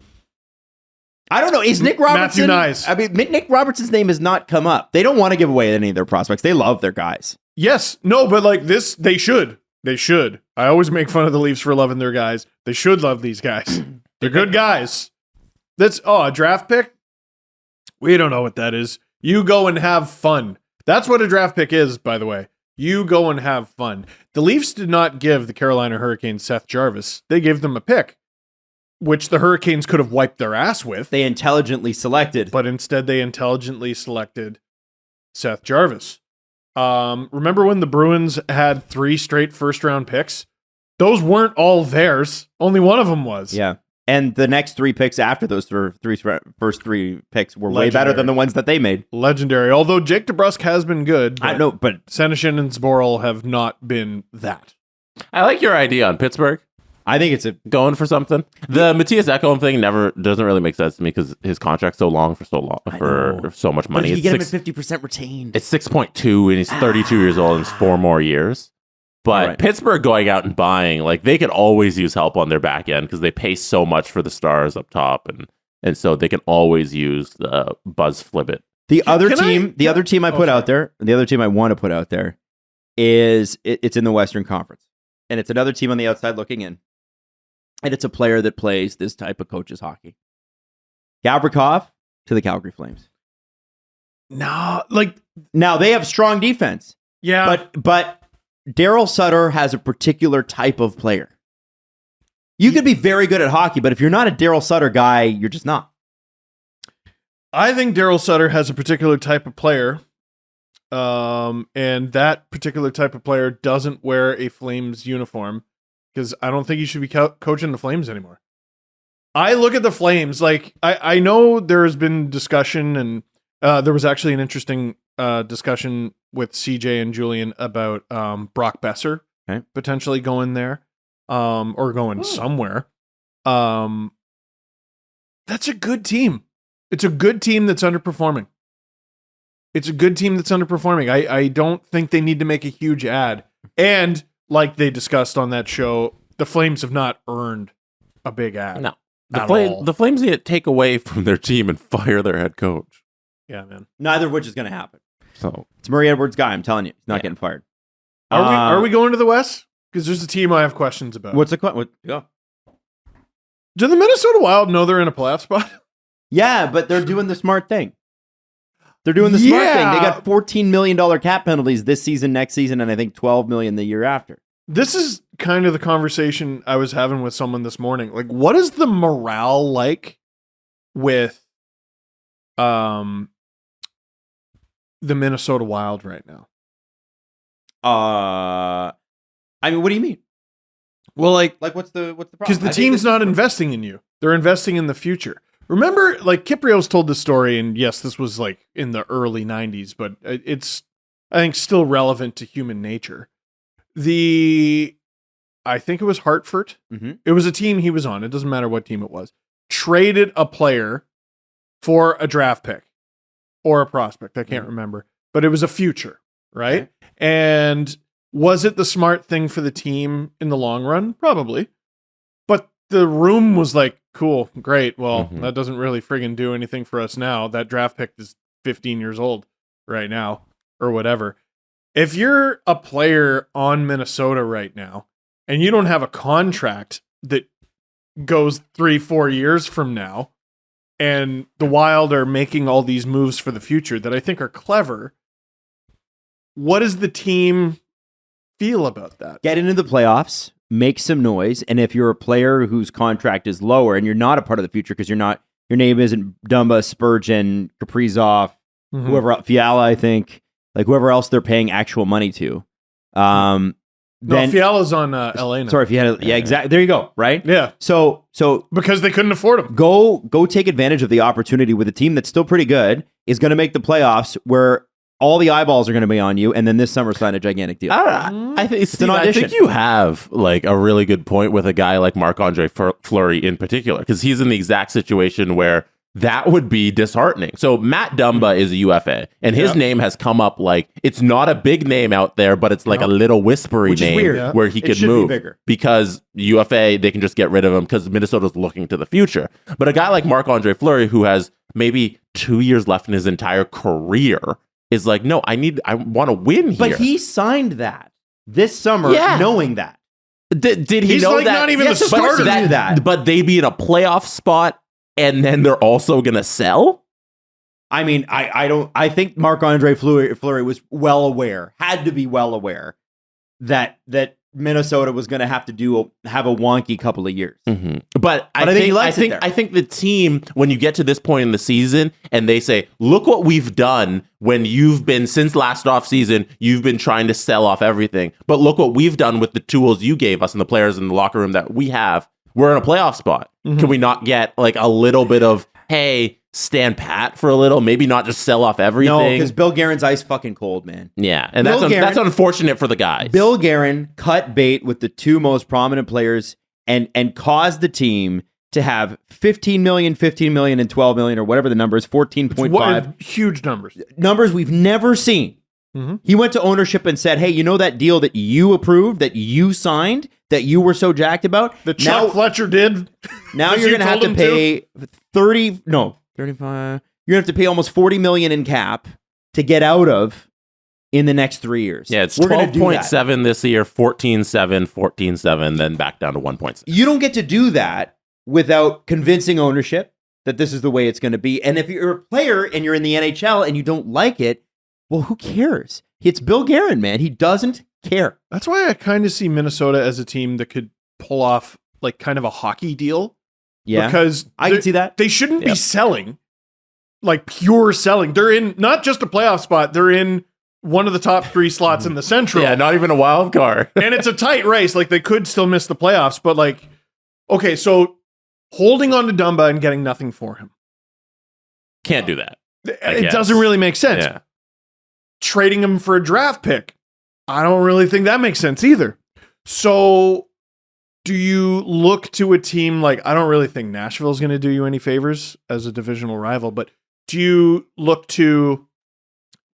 I don't know. Is Nick Robertson? Matthew Nyes. I mean, Nick Robertson's name has not come up. They don't want to give away any of their prospects. They love their guys. Yes. No, but like this, they should. They should. I always make fun of the Leafs for loving their guys. They should love these guys. They're good guys. That's a draft pick? We don't know what that is. You go and have fun. That's what a draft pick is, by the way. You go and have fun. The Leafs did not give the Carolina Hurricanes Seth Jarvis. They gave them a pick, which the Hurricanes could have wiped their ass with. They intelligently selected. But instead they intelligently selected Seth Jarvis. Remember when the Bruins had 3 straight first-round picks? Those weren't all theirs. Only one of them was. Yeah. And the next 3 picks after those first 3 picks were way Legendary. better than the ones that they made. Legendary. Although Jake DeBrusk has been good. I know, but Senyshyn and Zboril have not been that. I like your idea on Pittsburgh. I think it's going for something. The Matthias Ekholm thing doesn't really make sense to me because his contract's so long for so much money. But you get him at 50% retained. It's 6.2 and he's 32 years old and it's 4 more years. But Right. Pittsburgh going out and buying, like they could always use help on their back end because they pay so much for the stars up top, and so they can always use the Buzz Flibbit. The other team I put out there, the other team I want to put out there is it's in the Western Conference, and it's another team on the outside looking in, and it's a player that plays this type of coach's hockey. Gavrikov to the Calgary Flames. No, Now they have strong defense. yeah. But Daryl Sutter has a particular type of player. You could be very good at hockey, but if you're not a Daryl Sutter guy, you're just not. I think Daryl Sutter has a particular type of player, and that particular type of player doesn't wear a Flames uniform. because I don't think he should be coaching the Flames anymore. I look at the Flames like I know there has been discussion, and there was actually an interesting discussion with CJ and Julian about Brock Besser potentially going there or going somewhere. That's a good team. It's a good team that's underperforming. I don't think they need to make a huge ad. And like they discussed on that show, the Flames have not earned a big ad. No. The Flames need to take away from their team and fire their head coach. Yeah, man. Neither of which is going to happen. So It's Murray Edwards' guy. I'm telling you, he's not getting fired. Are we going to the West? Because there's a team I have questions about. What's the question? Go. Do the Minnesota Wild know they're in a playoff spot? Yeah, but they're doing the smart thing. They're doing the smart thing. They got $14 million cap penalties this season, next season, and I think $12 million the year after. This is kind of the conversation I was having with someone this morning. Like, what is the morale like with the Minnesota Wild right now? I mean, what do you mean? Well, like what's the problem? Because the team's not investing in you. They're investing in the future. Remember, like, Kiprios told this story, and yes, this was like in the early 90s, but it's, I think, still relevant to human nature. I think it was Hartford. Mm-hmm. It was a team he was on. It doesn't matter what team it was. Traded a player for a draft pick or a prospect. I can't remember, but it was a future, right? Okay. And was it the smart thing for the team in the long run? Probably. But the room was like, cool, great. Well, that doesn't really friggin' do anything for us now. That draft pick is 15 years old right now or whatever. If you're a player on Minnesota right now and you don't have a contract that goes 3-4 years from now, and the Wild are making all these moves for the future that I think are clever, what does the team feel about that? Get into the playoffs, make some noise, and if you're a player whose contract is lower and you're not a part of the future because your name isn't Dumba, Spurgeon, Kaprizov, whoever else, Fiala, I think, like whoever else they're paying actual money to. Then Fiala's on LA now. Sorry, if you had exactly. There you go, right? Yeah. So because they couldn't afford him. Go take advantage of the opportunity with a team that's still pretty good, is going to make the playoffs where all the eyeballs are going to be on you, and then this summer sign a gigantic deal. I think you have like a really good point with a guy like Marc-Andre Fleury in particular, because he's in the exact situation where that would be disheartening. So Matt Dumba is a UFA, and his name has come up like, it's not a big name out there, but it's like a little whispery name where he could move. Because UFA, they can just get rid of him because Minnesota's looking to the future. But a guy like Marc-Andre Fleury, who has maybe 2 years left in his entire career, is like, no, I want to win here. But he signed that this summer, knowing that. Did he He's know like that? not even the starter. But they'd be in a playoff spot, and then they're also going to sell? I mean, I think Marc-Andre Fleury was had to be well aware that Minnesota was going to have a wonky couple of years. But I think the team, when you get to this point in the season and they say, look what we've done when since last offseason, you've been trying to sell off everything. But look what we've done with the tools you gave us and the players in the locker room that we have. We're in a playoff spot. Can we not get like a little bit of, hey, stand pat for a little, maybe not just sell off everything? No, because Bill Guerin's ice fucking cold, man. Yeah, and that's unfortunate for the guys. Bill Guerin cut bait with the two most prominent players and caused the team to have 15 million, and 12 million, or whatever the number is, 14.5. Huge numbers. Numbers we've never seen. He went to ownership and said, hey, you know that deal that you approved, that you signed, that you were so jacked about? That Chuck Fletcher did? Now you're going to have to pay 35. You're going to have to pay almost 40 million in cap to get out of in the next 3 years. Yeah, it's 12.7 this year, 14.7, 14.7, then back down to 1.6. You don't get to do that without convincing ownership that this is the way it's going to be. And if you're a player and you're in the NHL and you don't like it, well, who cares? It's Bill Guerin, man. He doesn't care. That's why I kind of see Minnesota as a team that could pull off like kind of a hockey deal. Yeah, because I can see that. They shouldn't be selling, like pure selling. They're in not just a playoff spot. They're in one of the top 3 slots in the Central. Yeah, not even a wild card. And it's a tight race. Like, they could still miss the playoffs, but like, okay, so holding on to Dumba and getting nothing for him. Can't do that. It doesn't really make sense. Yeah. Trading him for a draft pick, I don't really think that makes sense either. So do you look to a team like, I don't really think Nashville's going to do you any favors as a divisional rival, but do you look to,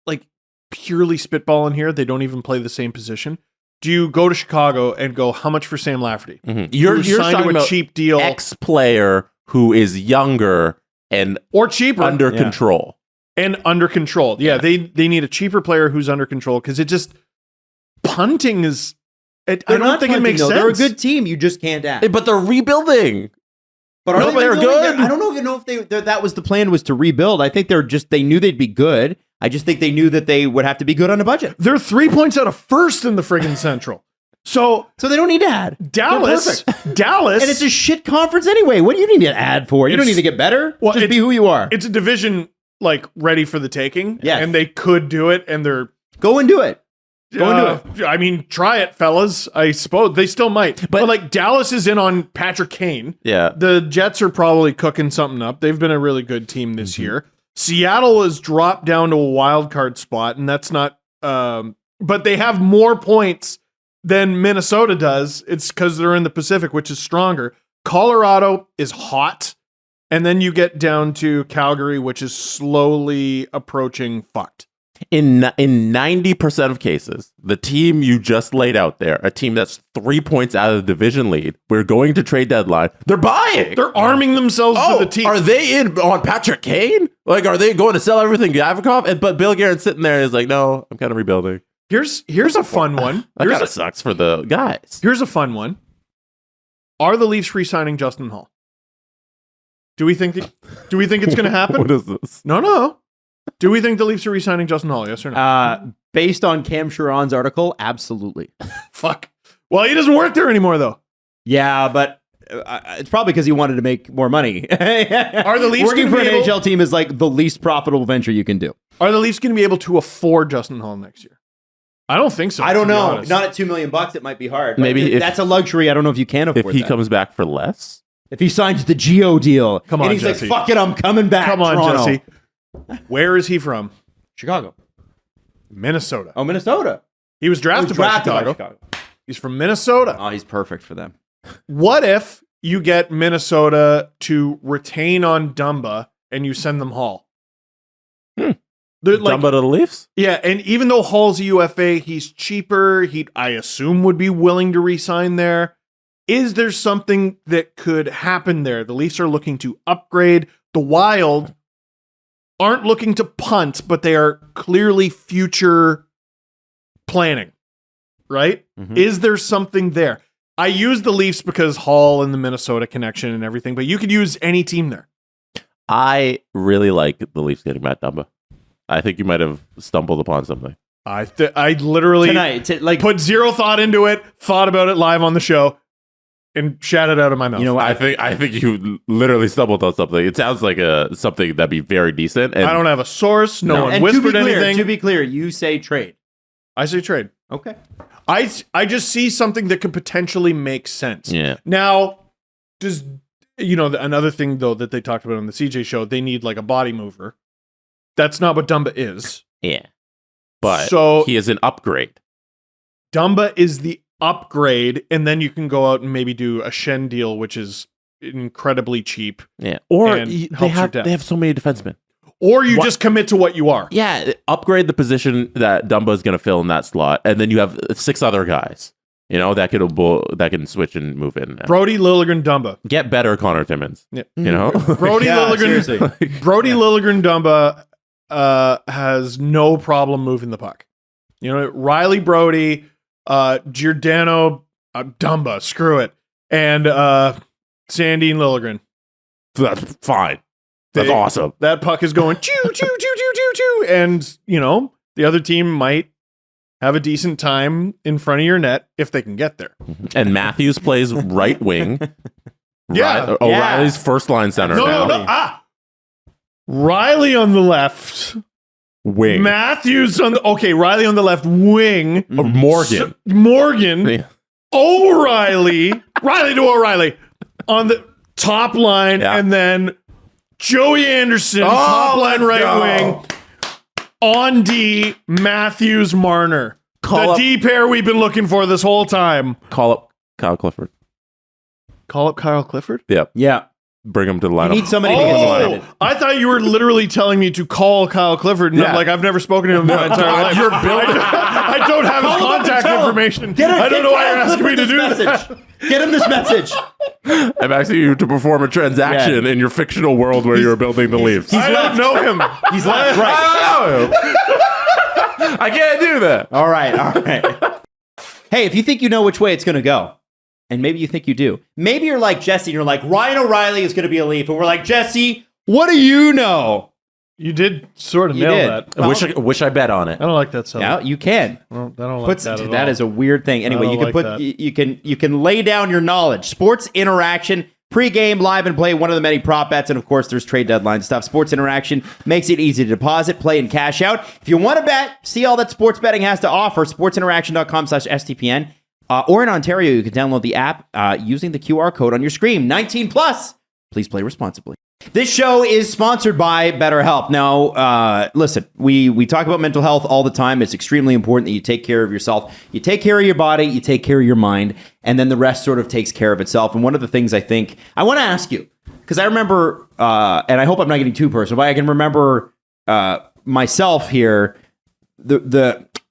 like, purely spitballing here? They don't even play the same position. Do you go to Chicago and go, how much for Sam Lafferty? Mm-hmm. You're signed talking to a about cheap deal, ex-player who is younger and or cheaper, under control. And under control. Yeah, they need a cheaper player who's under control, because it just, punting is, I don't think it makes sense. They're a good team. You just can't add. But they're rebuilding. But No, they're good. I don't even know if that was the plan, was to rebuild. I think they knew they'd be good. I just think they knew that they would have to be good on a budget. They're 3 points out of first in the friggin' Central. So they don't need to add. Dallas, and it's a shit conference anyway. What do you need to add for? You don't need to get better. Well, just be who you are. It's a division, like, ready for the taking. Yeah, and they could do it, and they're go and do it. Go and do it. I mean, try it, fellas. I suppose they still might. But like, Dallas is in on Patrick Kane. Yeah. The Jets are probably cooking something up. They've been a really good team this year. Seattle has dropped down to a wild card spot, and that's not. But they have more points than Minnesota does. It's because they're in the Pacific, which is stronger. Colorado is hot, and then you get down to Calgary, which is slowly approaching fucked. In 90% of cases, the team you just laid out there, a team that's 3 points out of the division lead, we're going to trade deadline. They're buying. They're arming themselves to the team. Are they in on Patrick Kane? Like, are they going to sell everything Gavrikov? But Bill Guerin's sitting there and is like, no, I'm kind of rebuilding. Here's a fun one. That kind of sucks for the guys. Here's a fun one. Are the Leafs re-signing Justin Hall? Do we think it's going to happen? What is this? No. Do we think the Leafs are re-signing Justin Hall? Yes or no? Based on Cam Sharon's article, absolutely. Fuck. Well, he doesn't work there anymore, though. Yeah, but it's probably because he wanted to make more money. Are the Leafs working for an NHL team is like the least profitable venture you can do? Are the Leafs going to be able to afford Justin Hall next year? I don't think so. I don't know. Not at $2 million, it might be hard. Maybe that's a luxury. I don't know if you can afford. If he comes back for less, if he signs the Geo deal, come on, and he's Jesse. like, "Fuck it, I'm coming back." Come on, Toronto. Jesse. Where is he from? Chicago. Minnesota. Oh, Minnesota. He was drafted by Chicago. He's from Minnesota. Oh, he's perfect for them. What if you get Minnesota to retain on Dumba and you send them Hall? Dumba to the Leafs? Yeah, and even though Hall's a UFA, he's cheaper. I assume, would be willing to re-sign there. Is there something that could happen there? The Leafs are looking to upgrade. The Wild aren't looking to punt, but they are clearly future planning, right? Mm-hmm. Is there something there? I use the Leafs because Hall and the Minnesota connection and everything, but you could use any team there. I really like the Leafs getting Matt Dumba. I think you might have stumbled upon something. I literally tonight, put zero thought into it, thought about it live on the show, and shat it out of my mouth. You know what? I think you literally stumbled on something. It sounds like something that'd be very decent. And I don't have a source. No one whispered anything. To be clear, you say trade. I say trade. Okay. I just see something that could potentially make sense. Yeah. Now, another thing though that they talked about on the CJ show, they need like a body mover. That's not what Dumba is. Yeah. But he is an upgrade. Dumba is the upgrade, and then you can go out and maybe do a Shen deal, which is incredibly cheap. Yeah. Or they have so many defensemen. Or you just commit to what you are. Yeah. Upgrade the position that Dumba is going to fill in that slot, and then you have 6 other guys, that can switch and move in. Brody, Liljegren, Dumba. Get better, Connor Timmins. Yeah. Brody Liljegren. Brody Liljegren, Dumba has no problem moving the puck. Riley Brody, Giordano, Dumba, screw it, and Sandine Liljegren. That's fine. That's awesome. That puck is going choo choo choo choo choo choo, and the other team might have a decent time in front of your net if they can get there. And Matthews plays right wing. Yeah, O'Reilly's first line center. No. Riley on the left. Wing. Matthews on the Riley on the left wing. Morgan. Morgan. Yeah. O'Reilly. Riley to O'Reilly on the top line, and then Joey Anderson, top line right wing. On D, Matthews, Marner. The D pair we've been looking for this whole time. Call up Kyle Clifford. Call up Kyle Clifford? Yep. Yeah. Bring him to the lineup. You need somebody to get started. I thought you were literally telling me to call Kyle Clifford. And I'm like, I've never spoken to him in my entire life. You're building. I don't have his contact information. I don't know why you're asking me to do that. Get him this message. I'm asking you to perform a transaction in your fictional world where you're building the Leafs. I don't know him. He's left. Right. I don't know him. I can't do that. All right. Hey, if you think you know which way it's going to go, and maybe you think you do, maybe you're like Jesse and you're like, Ryan O'Reilly is going to be a Leaf. And we're like, Jesse, what do you know? You did sort of nail that. I wish I bet on it. I don't like that so Yeah, you can. I don't like that at all. That is a weird thing. Anyway, you can that. you can lay down your knowledge. Sports Interaction, pre-game, live and play, one of the many prop bets, and of course there's trade deadline stuff. Sports Interaction makes it easy to deposit, play, and cash out. If you want to bet, see all that sports betting has to offer, sportsinteraction.com/STPN. Or in Ontario, you can download the app using the QR code on your screen. 19 plus. Please play responsibly. This show is sponsored by BetterHelp. Now, listen, we talk about mental health all the time. It's extremely important that you take care of yourself. You take care of your body, you take care of your mind, and then the rest sort of takes care of itself. And one of the things I think I want to ask you, because I remember, and I hope I'm not getting too personal, but I can remember myself here,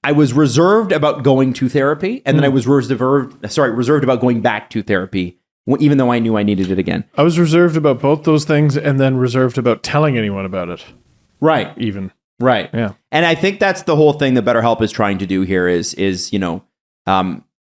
I was reserved about going to therapy, and then I was reserved about going back to therapy, even though I knew I needed it again. I was reserved about both those things, and then reserved about telling anyone about it. Right. Even. Right. Yeah. And I think that's the whole thing that BetterHelp is trying to do here is the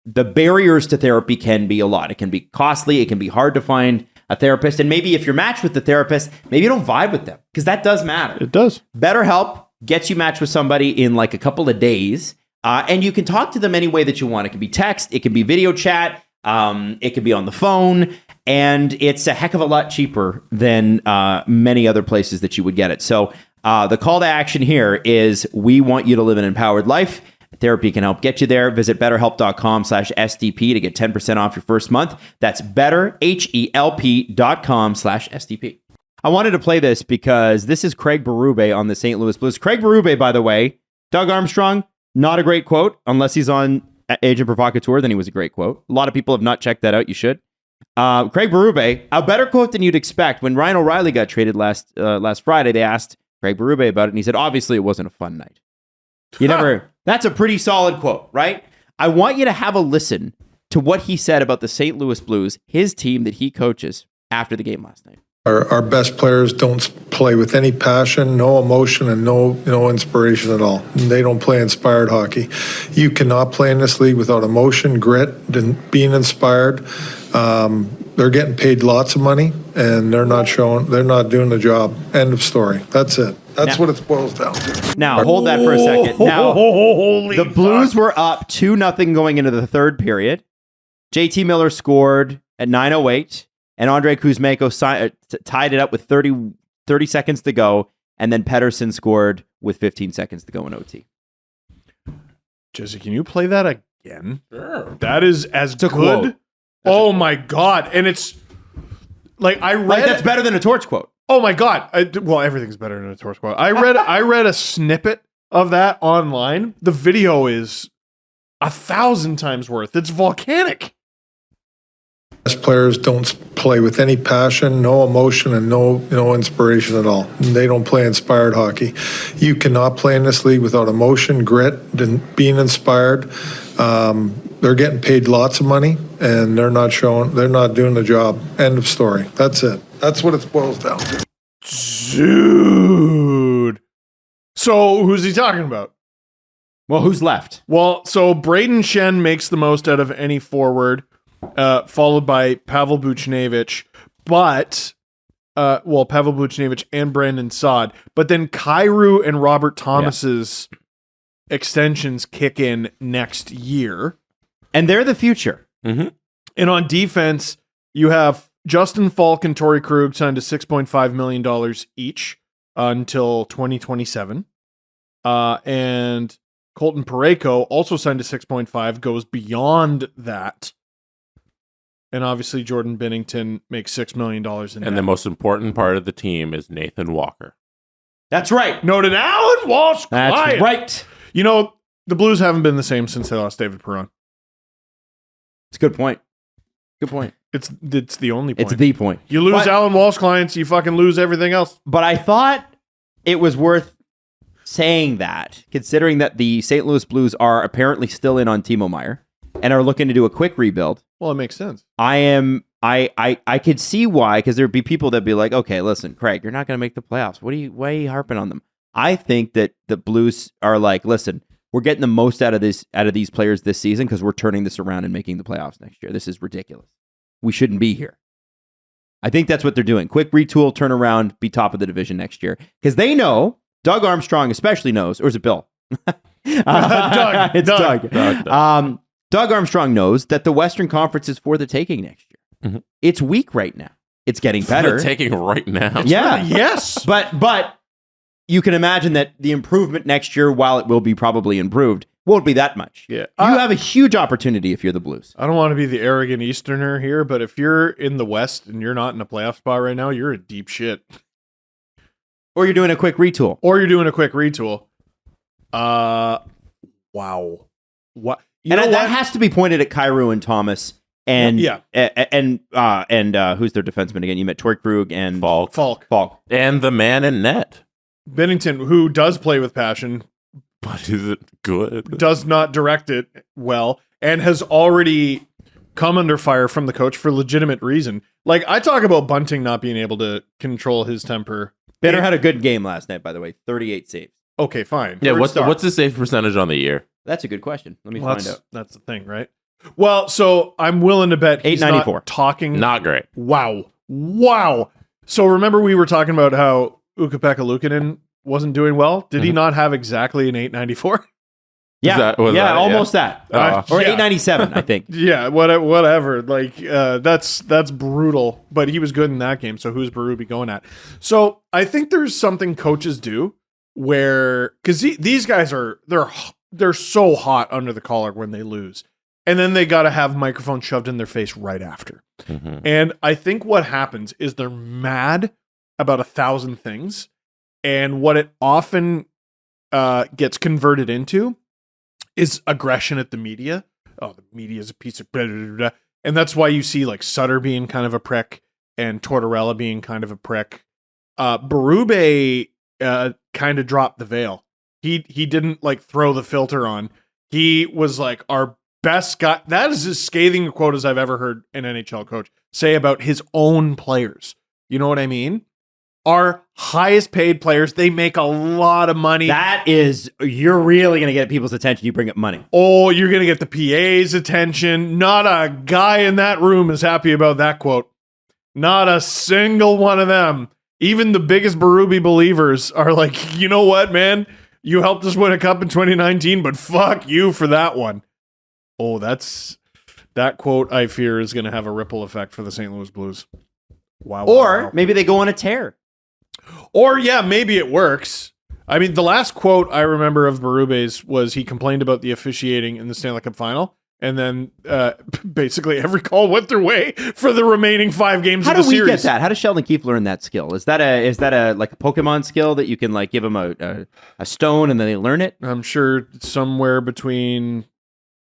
barriers to therapy can be a lot. It can be costly. It can be hard to find a therapist. And maybe if you're matched with the therapist, maybe you don't vibe with them, because that does matter. It does. BetterHelp gets you matched with somebody in like a couple of days, and you can talk to them any way that you want. It can be text, it can be video chat, it can be on the phone, and it's a heck of a lot cheaper than many other places that you would get it. So the call to action here is we want you to live an empowered life. Therapy can help get you there. Visit betterhelp.com/SDP to get 10% off your first month. That's betterhelp.com/SDP. I wanted to play this because this is Craig Berube on the St. Louis Blues. Craig Berube, by the way, Doug Armstrong, not a great quote, unless he's on Agent Provocateur, then he was a great quote. A lot of people have not checked that out. You should. Craig Berube, a better quote than you'd expect. When Ryan O'Reilly got traded last Friday, they asked Craig Berube about it, and he said, obviously, it wasn't a fun night. That's a pretty solid quote, right? I want you to have a listen to what he said about the St. Louis Blues, his team that he coaches, after the game last night. Our best players don't play with any passion, no emotion, and no inspiration at all. They don't play inspired hockey. You cannot play in this league without emotion, grit, and being inspired. They're getting paid lots of money, and they're not doing the job. End of story. That's it. That's what it boils down to. Now, hold that for a second. Now, the Blues were up 2-0 going into the third period. JT Miller scored at 9:08. And Andrei Kuzmenko tied it up with 30 seconds to go, and then Pettersson scored with 15 seconds to go in OT. Jesse, can you play that again? Sure. That is as good. Quote. Oh my God. And it's like I read that's better than a Torch quote. Oh my God. Well, everything's better than a Torch quote. I read a snippet of that online. The video is 1,000 times worth. It's volcanic. Best players don't play with any passion, no emotion, and no inspiration at all. They don't play inspired hockey. You cannot play in this league without emotion, grit, and being inspired. They're getting paid lots of money, and they're not doing the job. End of story. That's it. That's what it boils down to. Dude. So who's he talking about? Well, who's left? Well, so Braden Shen makes the most out of any forward. Followed by Pavel Buchnevich, but Pavel Buchnevich and Brandon Saad. But then Kyrou and Robert Thomas's extensions kick in next year. And they're the future. Mm-hmm. And on defense, you have Justin Falk and Torrey Krug signed to $6.5 million each until 2027. And Colton Parayko also signed to 6.5, goes beyond that. And obviously Jordan Binnington makes $6 million in And the most important part of the team is Nathan Walker. That's right. Noted Alan Walsh. That's Client. right. You know, the Blues haven't been the same since they lost David Perron. It's a good point. Good point. It's the only point. It's the point. You lose But- Alan Walsh clients, you fucking lose everything else. But I thought it was worth saying that, considering that the St. Louis Blues are apparently still in on Timo Meier and are looking to do a quick rebuild. Well, it makes sense. I could see why, because there'd be people that'd be like, okay, listen, Craig, you're not going to make the playoffs. Why are you harping on them? I think that the Blues are like, listen, we're getting the most out of these players this season because we're turning this around and making the playoffs next year. This is ridiculous. We shouldn't be here. I think that's what they're doing. Quick retool, turn around, be top of the division next year. Because they know, Doug Armstrong especially knows, or is it Bill? Doug. It's Doug. Doug. Doug Armstrong knows that the Western Conference is for the taking next year. Mm-hmm. It's weak right now. It's getting better. They're taking right now. Yeah. Yes. But you can imagine that the improvement next year, while it will be probably improved, won't be that much. Yeah. You have a huge opportunity if you're the Blues. I don't want to be the arrogant Easterner here, but if you're in the West and you're not in a playoff spot right now, you're a deep shit. Or you're doing a quick retool. Or you're doing a quick retool. Wow. What? You know And that what? has to be pointed at Kyrou and Thomas and Yeah. and who's their defenseman again? You met Torrey Krug and Falk. And the man in net. Bennington, who does play with passion, But is it good? does not direct it well, and has already come under fire from the coach for legitimate reason. Like, I talk about Bunting not being able to control his temper. Benner had a good game last night, by the way. 38 saves. Okay, fine. Yeah, Third what's star. the save percentage on the year? That's a good question. Let me Well, find out. that's the thing, right? Well, so I'm willing to bet he's 894. not talking. Not great. Wow. So remember we were talking about how Ukko-Pekka Luukkonen wasn't doing well? Did he not have exactly an 894? Yeah, was that- almost that. Or yeah. 897, I think. Yeah, whatever. Like, that's brutal. But he was good in that game. So who's Berube going at? So I think there's something coaches do where, because these guys they're so hot under the collar when they lose, and then they got to have microphone shoved in their face right after. Mm-hmm. And I think what happens is they're mad about 1,000 things, and what it often gets converted into is aggression at the media. Oh, the media is a piece of blah, blah, blah, blah. And that's why you see like Sutter being kind of a prick and Tortorella being kind of a prick. Berube kind of dropped the veil. He didn't like throw the filter on. He was like our best guy. That is as scathing a quote as I've ever heard an NHL coach say about his own players. You know what I mean? Our highest paid players, they make a lot of money. That is, you're really going to get people's attention. You bring up money. Oh, you're going to get the PA's attention. Not a guy in that room is happy about that quote. Not a single one of them. Even the biggest Berube believers are like, you know what, man? You helped us win a cup in 2019, but fuck you for that one. Oh, that quote, I fear, is going to have a ripple effect for the St. Louis Blues. Wow. Or maybe they go on a tear. Or, yeah, maybe it works. I mean, the last quote I remember of Berube's was he complained about the officiating in the Stanley Cup final, and then basically every call went their way for the remaining 5 games How of the do we series. get that? How does Sheldon Keefe learn that skill? Is that a like a Pokemon skill that you can like give them a stone and then they learn it? I'm sure somewhere between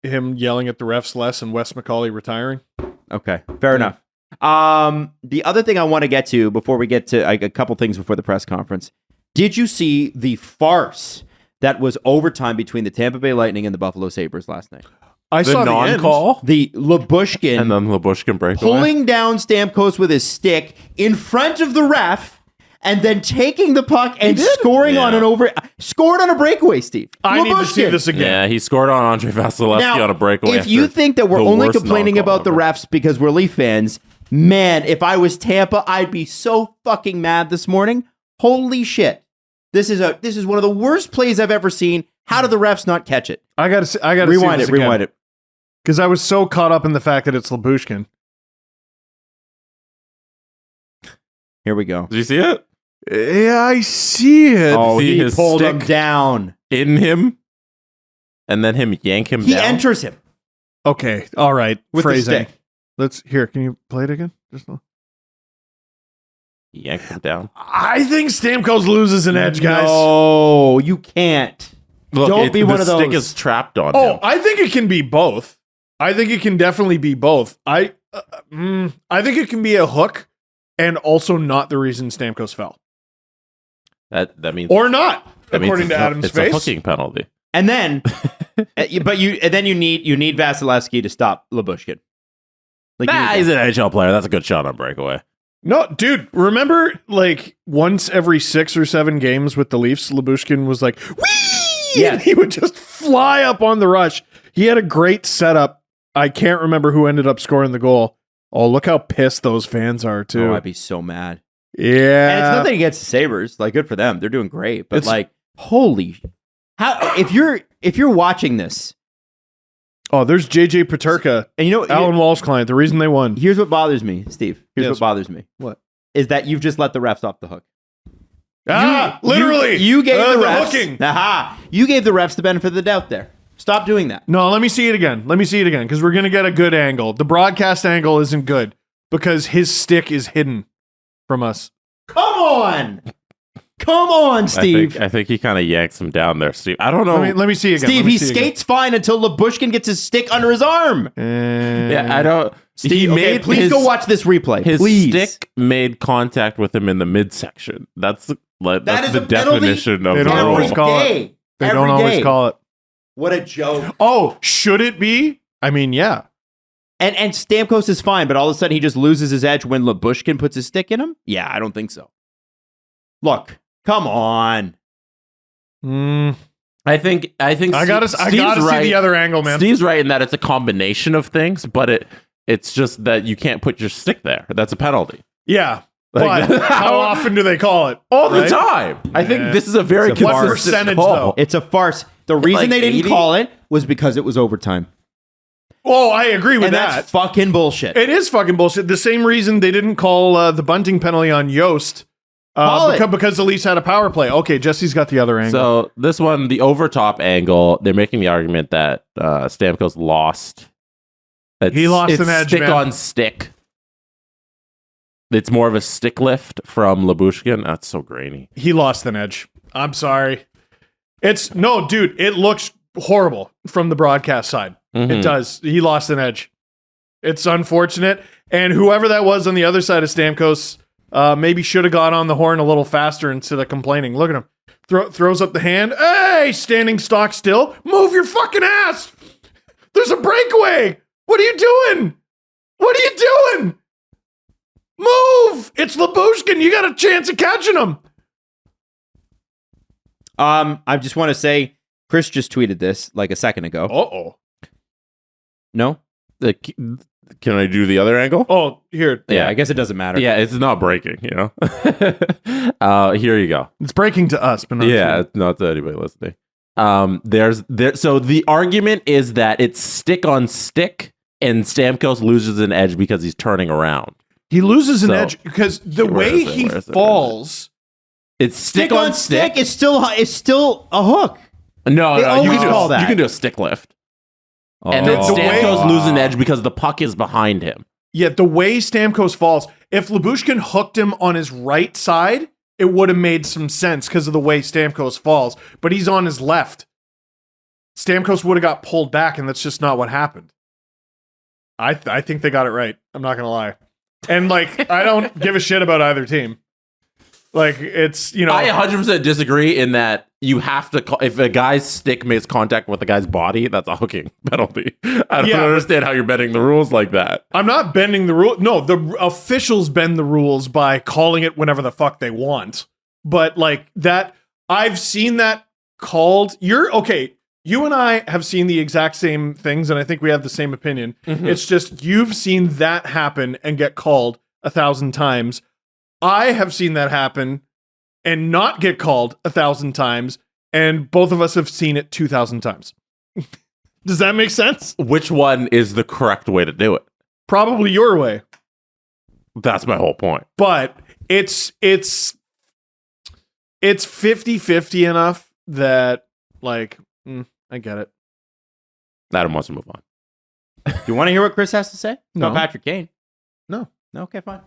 him yelling at the refs less and Wes McCauley retiring. Okay, fair enough. The other thing I want to get to before we get to a couple things before the press conference. Did you see the farce that was overtime between the Tampa Bay Lightning and the Buffalo Sabres last night? I The saw the end. non-call? The Lyubushkin And then Lyubushkin breakaway. pulling down Stamkos with his stick in front of the ref and then taking the puck and scoring on scored on a breakaway, Steve. I need to see Lyubushkin. this again. Yeah, he scored on Andre Vasilevsky Now, on a breakaway. if you after think that we're the only worst complaining non-call about the ever. refs because we're Leaf fans, man, if I was Tampa, I'd be so fucking mad this morning. Holy shit. This is one of the worst plays I've ever seen. How did the refs not catch it? I got to Rewind it. Because I was so caught up in the fact that it's Lyubushkin. Here we go. Did you see it? Yeah, I see it. Oh, See he his pulled stick? him down. in him and then him yank him He down? enters him. Okay. All right. With the Phrasing. stick. Let's here. Can you play it again? He yanked him down. I think Stamkos loses an edge, guys. No, you can't. Look, Don't be one the of those. stick is trapped on Oh, him. I think it can be both. I think it can definitely be both. I think it can be a hook and also not the reason Stamkos fell. That means Or not, that means according to Adam's it's face. a hooking penalty. And then, you need Vasilevsky to stop Lyubushkin. Like you Nah, need he's that. an NHL player. That's a good shot on breakaway. No, dude, remember like once every 6 or 7 games with the Leafs, Lyubushkin was like, whee! Yes. And he would just fly up on the rush. He had a great setup. I can't remember who ended up scoring the goal. Oh, look how pissed those fans are, too. Oh, I'd be so mad. Yeah. And it's nothing against the Sabres. Like, good for them. They're doing great. But It's- like, holy, how if you're watching this, Oh, there's JJ Paterka, and you know, Alan Walsh client, the reason they won. here's what bothers me, Steve. Here's Yes. what bothers me. What? Is that you've just let the refs off the hook. Literally. You gave the the refs. hooking. Aha! You gave the refs the benefit of the doubt there. Stop doing that. No, let me see it again. Because we're going to get a good angle. The broadcast angle isn't good because his stick is hidden from us. Come on, Steve. I think he kind of yanks him down there, Steve. I don't know. Let me see again. Steve, Let me he see again. skates fine until Lyubushkin gets his stick under his arm. Yeah, I don't. Steve, okay, please go watch this replay. His please. stick made contact with him in the midsection. That's That that's is the a penalty. definition of They the don't rule. always call it. Day. They Every don't always day. call it. What a joke. Oh, should it be? I mean, yeah. And Stamkos is fine, but all of a sudden he just loses his edge when Lyubushkin puts his stick in him? Yeah, I don't think so. Look, come on. I think I gotta see right. the other angle, man. Steve's right in that it's a combination of things, but it's just that you can't put your stick there. That's a penalty. Yeah. Like- But how often do they call it? All the Right? time. I think this is a very It's a What farce. consistent percentage, call. though? It's a farce. The reason Like they didn't 80? call it was because it was overtime. Oh, I agree with And that. that's fucking bullshit. It is fucking bullshit. The same reason they didn't call the bunting penalty on Yost Call it. because the Leafs had a power play. Okay, Jesse's got the other angle. So this one, the overtop angle, they're making the argument that Stamkos lost. He lost it's an edge, stick man. on stick. It's more of a stick lift from Lyubushkin. That's so grainy. He lost an edge. I'm sorry. Dude, it looks horrible from the broadcast side. It does. He lost an edge. It's unfortunate. And whoever that was on the other side of Stamkos maybe should have got on the horn a little faster instead of complaining. Look at him. Throws up the hand. Hey, standing stock still. Move your fucking ass. There's a breakaway. What are you doing? What are you doing? Move. It's Lyubushkin. You got a chance of catching him. I just want to say, Chris just tweeted this like a second ago. Uh-oh. No? Can I do the other angle? Oh, here. Yeah, I guess it doesn't matter. Yeah, it's not breaking, you know? Here you go. It's breaking to us, but not to Yeah, you. it's not to anybody listening. So the argument is that it's stick on stick and Stamkos loses an edge because he's turning around. He loses an So, edge because the where way is it? he Where is it? falls. It's Stick on stick is still a hook. No, They you always can call that. You can do a stick lift. And Oh. then The way- Stamkos loses an edge because the puck is behind him. Yeah, the way Stamkos falls, if Lyubushkin hooked him on his right side, it would have made some sense because of the way Stamkos falls. But he's on his left. Stamkos would have got pulled back, and that's just not what happened. I think they got it right. I'm not going to lie. And, like, I don't give a shit about either team. Like, it's, you know. I 100% disagree in that you have to call, if a guy's stick makes contact with the guy's body, that's a hooking penalty. I don't understand how you're bending the rules like that. I'm not bending the rule. No, the officials bend the rules by calling it whenever the fuck they want. But like that, I've seen that called. You and I have seen the exact same things, and I think we have the same opinion. It's just you've seen that happen and get called 1,000 times. I have seen that happen and not get called 1,000 times, and both of us have seen it 2,000 times. Does that make sense? Which one is the correct way to do it? Probably your way. That's my whole point. But it's 50-50 enough that Like, I get it. Adam wants to move on. Do you want to hear what Chris has to say about No. Patrick Kane? No. Okay, fine.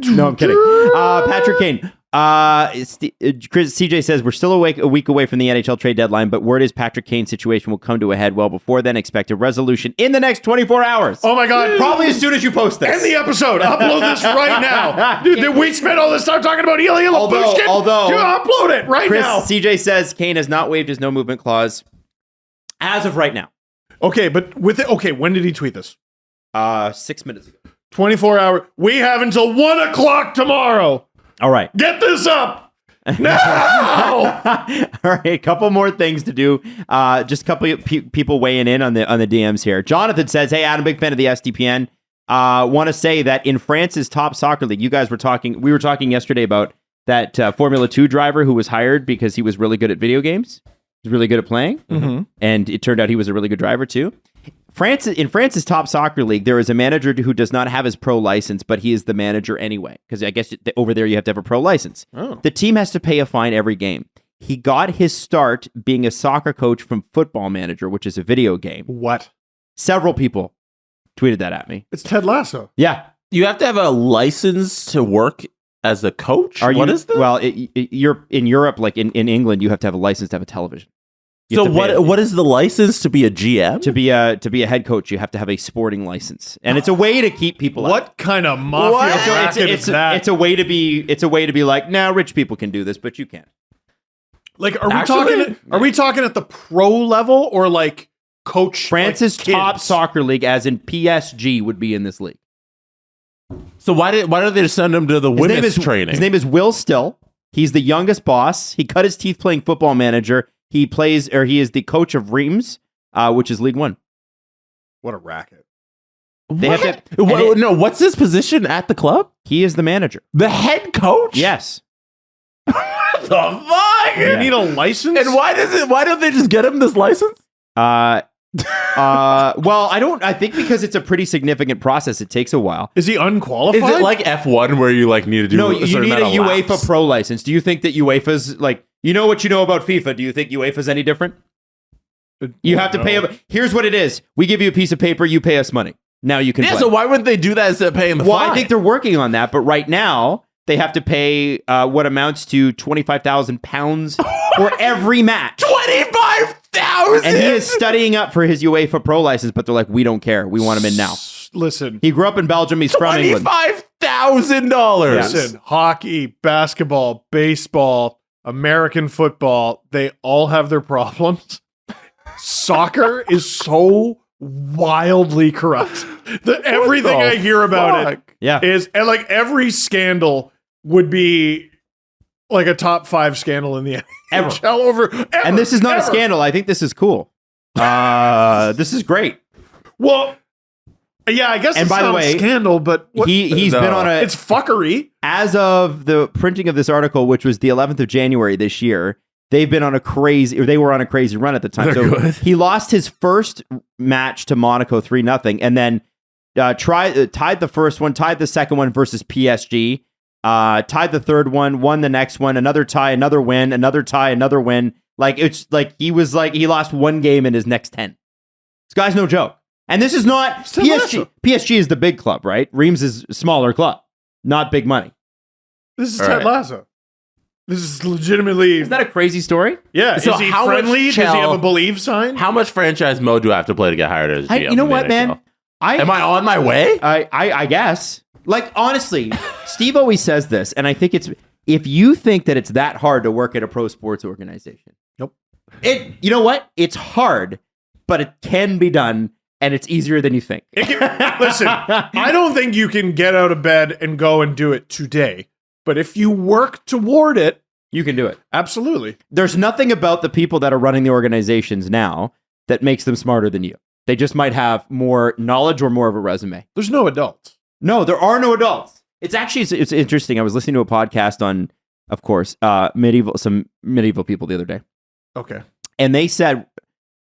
No, I'm kidding. Patrick Kane. Chris CJ says we're still a week away from the NHL trade deadline, but word is Patrick Kane's situation will come to a head well before then. Expect a resolution in the next 24 hours. Oh my God. Probably as soon as you post this. End the episode. Upload this right now. Dude, we spent all this time talking about Ilya Lyubushkin. Although- Dude, upload it right Chris now. CJ says Kane has not waived his no movement clause as of right now. Okay, but when did he tweet this? 6 minutes ago. 24 hours. We have until 1 o'clock tomorrow. All right. Get this up now. All right, a couple more things to do. Just a couple of people weighing in on the DMs here. Jonathan says, "Hey, Adam, big fan of the SDPN. Want to say that in France's top soccer league, we were talking yesterday about that Formula 2 driver who was hired because he was really good at video games. He was really good at playing, and it turned out he was a really good driver too. In France's top soccer league, there is a manager who does not have his pro license, but he is the manager anyway, because I guess over there you have to have a pro license. Oh. The team has to pay a fine every game. He got his start being a soccer coach from Football Manager, which is a video game. What? Several people tweeted that at me. It's Ted Lasso. Yeah. You have to have a license to work as a coach? What is this? Well, you're in Europe, like in England, you have to have a license to have a television. So what is the license to be a GM? To be a head coach, you have to have a sporting license, and it's a way to keep people out. What kind of mafia racket is that? It's a way to be like, now rich people can do this, but you can't. Like, are we talking at the pro level or like coach? France's like, top kids? soccer league, as in PSG, would be in this league. So why did they send him to the women's training? His name is Will Still. He's the youngest boss. He cut his teeth playing Football Manager. He is the coach of Reims, which is League One. What a racket! What's his position at the club? He is the manager. The head coach? Yes. What the fuck? You need a license? And why don't they just get him this license? Well, I think because it's a pretty significant process, it takes a while. Is he unqualified? Is it like F1 where you like need to do No, a you certain need a amount of UEFA laps? Pro license. Do you think that UEFA's like, you know what you know about FIFA? Do you think UEFA's any different? You have to pay. Here's what it is. We give you a piece of paper. You pay us money. Now you can play. So why wouldn't they do that instead of paying the fine? I think they're working on that. But right now, they have to pay what amounts to £25,000 for every match. 25,000. And he is studying up for his UEFA Pro license, but they're like, we don't care. We want him in now. Listen, He grew up in Belgium. He's from England. $25,000. listen. Hockey, basketball, baseball, American football, they all have their problems. Soccer is so wildly corrupt. Everything I hear about it is, and like every scandal would be like a top 5 scandal in the NHL ever. And this is not a scandal. I think this is cool. This is great. Well, yeah, I guess And it's by the not way, a scandal, but he's been on it's fuckery. as of the printing of this article, which was the 11th of January this year. They were on a crazy run at the time. They're He lost his first match to Monaco 3-0, and then tied the first one, tied the second one versus PSG, tied the third one, won the next one, another tie, another win, another tie, another win. Like it's like he lost one game in his next 10. This guy's no joke. And this is not PSG. PSG is the big club, right? Reims is a smaller club, not big money. This is Ted Lasso. This is legitimately. Is that a crazy story? Yeah. So is he how much friendly? Does he have a believe sign? How much franchise mode do I have to play to get hired as a GM? You know what, man? Am I on my way? I guess. Like, honestly, Steve always says this, and I think it's, if you think that it's that hard to work at a pro sports organization. Nope. You know what? It's hard, but it can be done, and it's easier than you think. Listen, I don't think you can get out of bed and go and do it today. But if you work toward it, you can do it. Absolutely. There's nothing about the people that are running the organizations now that makes them smarter than you. They just might have more knowledge or more of a resume. There's no adults. No, there are no adults. It's interesting. I was listening to a podcast on, of course, some medieval people the other day. Okay. And they said